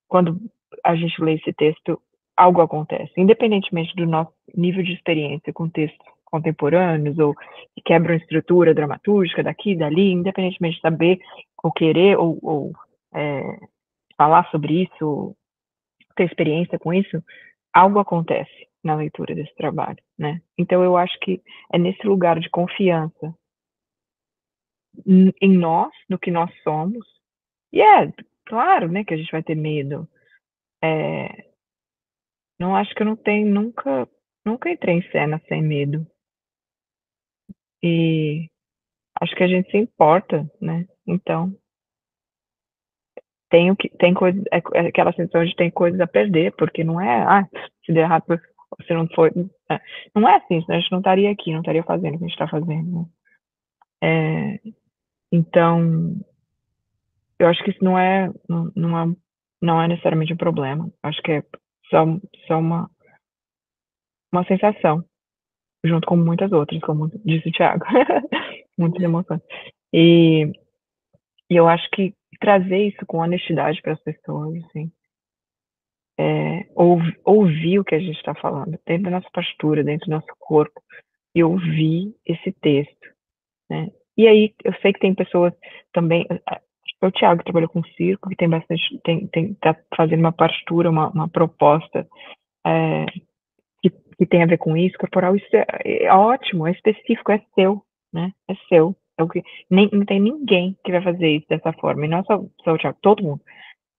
Speaker 2: quando a gente lê esse texto, algo acontece. Independentemente do nosso nível de experiência com textos contemporâneos ou que quebram a estrutura dramatúrgica daqui e dali, independentemente de saber ou querer ou falar sobre isso, ter experiência com isso, algo acontece na leitura desse trabalho, né? Então eu acho que é nesse lugar de confiança em nós, no que nós somos, e claro, né, que a gente vai ter medo. Não acho que eu não tenho nunca entrei em cena sem medo. E acho que a gente se importa, né? Então tem coisa, aquela sensação de tem coisas a perder, porque não é, se der errado, se não for, não é assim, senão a gente não estaria aqui, não estaria fazendo o que a gente está fazendo, né? Então, eu acho que isso não é necessariamente um problema. Acho que é só uma sensação, junto com muitas outras, como disse o Thiago. Muitas emoções. E eu acho que trazer isso com honestidade para as pessoas, assim, ouvir o que a gente está falando, dentro da nossa postura, dentro do nosso corpo, e ouvir esse texto, né? E aí, eu sei que tem pessoas também, o Thiago que trabalhou com circo, que tem bastante, tá fazendo uma partitura, uma proposta que tem a ver com isso, corporal, isso é ótimo, é específico, é seu, né? É seu. É o que, não tem ninguém que vai fazer isso dessa forma, e não só o Thiago, todo mundo,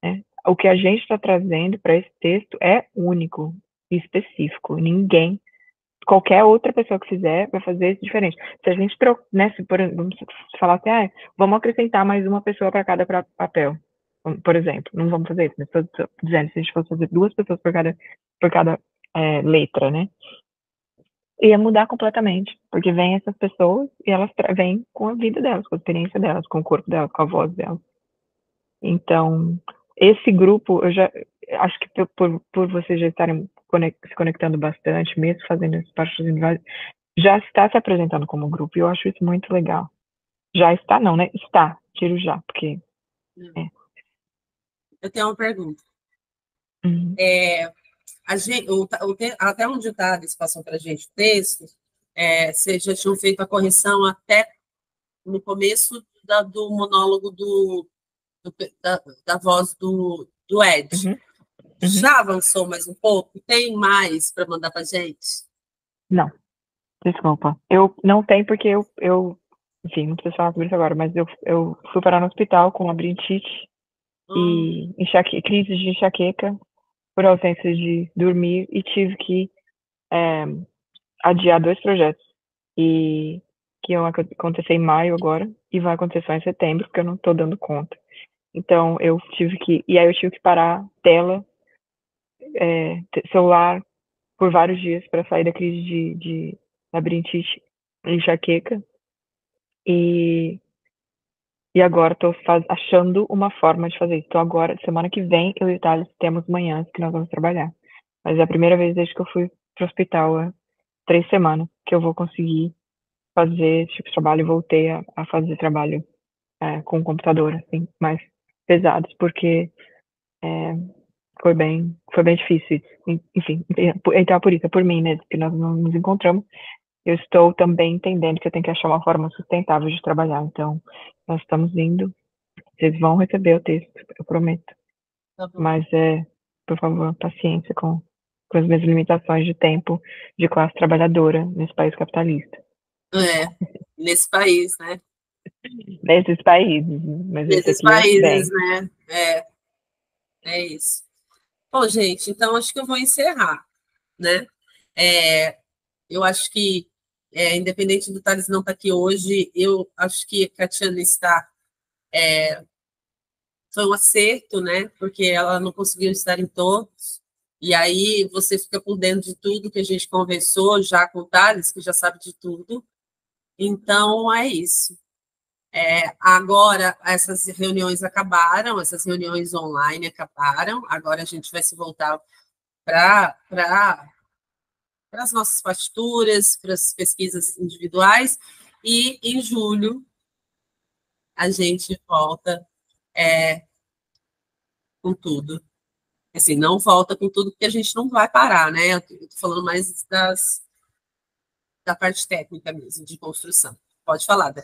Speaker 2: né? O que a gente está trazendo para esse texto é único e específico. Ninguém, qualquer outra pessoa que fizer, vai fazer isso diferente. Se a gente né, vamos falar assim, vamos acrescentar mais uma pessoa para cada papel, por exemplo, não vamos fazer isso, mas estou dizendo, se a gente fosse fazer 2 pessoas por cada letra, né? Ia mudar completamente, porque vem essas pessoas e elas vêm com a vida delas, com a experiência delas, com o corpo delas, com a voz delas. Então, esse grupo, eu já acho que por vocês já estarem se conectando bastante, mesmo fazendo essas partes individuais, já está se apresentando como grupo, e eu acho isso muito legal. Já está, não, né? Está, tiro já, porque...
Speaker 1: Eu tenho uma pergunta.
Speaker 2: Uhum.
Speaker 1: até onde o Thales passou para a gente o texto, vocês já tinham feito a correção até no começo do monólogo da voz do Ed.
Speaker 2: Uhum.
Speaker 1: Já avançou mais um pouco? Tem mais para mandar para a gente?
Speaker 2: Não, desculpa. Eu não tenho porque enfim, não preciso falar sobre isso agora, mas eu fui parar no hospital com labirintite e crise de enxaqueca por ausência de dormir e tive que adiar 2 projetos e que iam acontecer em maio agora e vai acontecer só em setembro porque eu não estou dando conta. Então eu tive que parar tela, celular por vários dias para sair da crise de labirintite e enxaqueca e agora estou achando uma forma de fazer isso. Então agora, semana que vem, eu e o Thales temos manhãs que nós vamos trabalhar. Mas é a primeira vez desde que eu fui pro hospital há 3 semanas que eu vou conseguir fazer esse tipo de trabalho e voltei a fazer trabalho com o computador, assim, mais pesados, porque foi bem difícil. Enfim, então é por isso, é por mim mesmo, que nós não nos encontramos. Eu estou também entendendo que eu tenho que achar uma forma sustentável de trabalhar. Então, nós estamos indo. Vocês vão receber o texto, eu prometo.
Speaker 1: Tá bom.
Speaker 2: Mas, por favor, paciência com as minhas limitações de tempo de classe trabalhadora nesse país capitalista.
Speaker 1: Nesse país, né?
Speaker 2: Nesses países. Mas esse
Speaker 1: Nesses
Speaker 2: aqui
Speaker 1: países,
Speaker 2: bem.
Speaker 1: né? É isso. Bom, gente, então acho que eu vou encerrar, né? Eu acho que, independente do Thales não estar aqui hoje, eu acho que a Catiana está. Foi um acerto, né? Porque ela não conseguiu estar em todos. E aí você fica por dentro de tudo que a gente conversou já com o Thales, que já sabe de tudo. Então, é isso. Agora, essas reuniões acabaram, essas reuniões online acabaram. Agora a gente vai se voltar para as nossas partituras, para as pesquisas individuais. E em julho a gente volta com tudo. Assim, não volta com tudo, porque a gente não vai parar, né? Eu estou falando mais da parte técnica mesmo, de construção. Pode falar, Dé.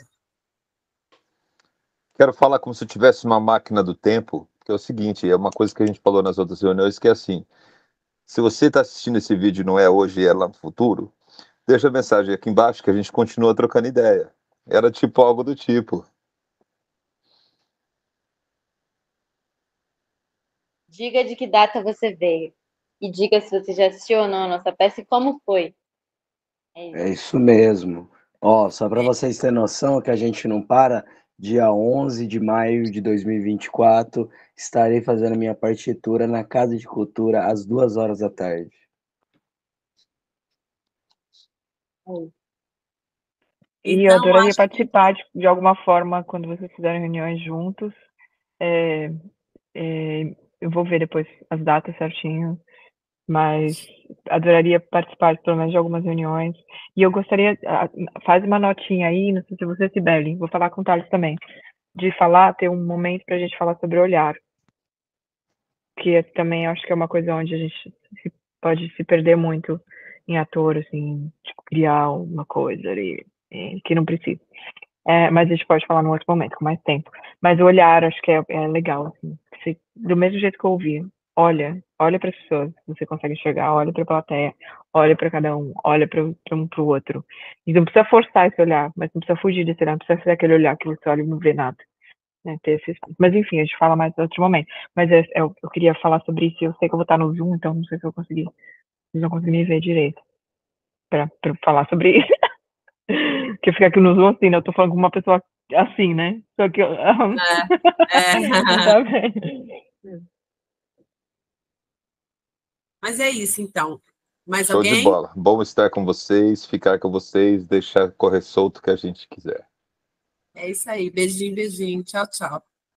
Speaker 3: Quero falar como se eu tivesse uma máquina do tempo, que é o seguinte, é uma coisa que a gente falou nas outras reuniões, que é assim, se você está assistindo esse vídeo e não é hoje e é lá no futuro, deixa a mensagem aqui embaixo que a gente continua trocando ideia. Era tipo algo do tipo.
Speaker 4: Diga de que data você veio. E diga se você já assistiu ou não a nossa peça e como foi.
Speaker 5: É isso mesmo. Ó, só para vocês terem noção que a gente não para, dia 11 de maio de 2024, estarei fazendo minha partitura na Casa de Cultura às 2 horas da tarde.
Speaker 2: E eu
Speaker 1: Então,
Speaker 2: adoraria
Speaker 1: acho que
Speaker 2: participar de alguma forma quando vocês fizerem reuniões juntos. Eu vou ver depois as datas certinho, mas adoraria participar pelo menos de algumas reuniões. E eu gostaria, faz uma notinha aí, não sei se você, Sibeli, vou falar com o Thales também, de ter um momento para a gente falar sobre olhar, que também acho que é uma coisa onde a gente pode se perder muito em ator, assim, tipo, criar uma coisa ali, que não precisa. Mas a gente pode falar num outro momento, com mais tempo. Mas o olhar, acho que é legal, assim. Do mesmo jeito que eu ouvi, olha para as pessoas, você consegue enxergar, olha para a plateia, olha para cada um, olha para um para o outro. E não precisa forçar esse olhar, mas não precisa fugir desse olhar, não precisa ser aquele olhar que você olha e não vê nada. Né? Mas enfim, a gente fala mais em outro momento. Mas eu queria falar sobre isso, eu sei que eu vou estar no Zoom, então não sei se eu conseguir, vocês vão conseguir me ver direito para falar sobre isso. Que fica aqui no Zoom assim, né? Eu tô falando com uma pessoa assim, né? Só que não tá bem.
Speaker 1: Mas é isso, então. Mais
Speaker 3: Show de
Speaker 1: alguém?
Speaker 3: bola. Bom estar com vocês, ficar com vocês, deixar correr solto o que a gente quiser.
Speaker 1: É isso aí. Beijinho, beijinho. Tchau, tchau.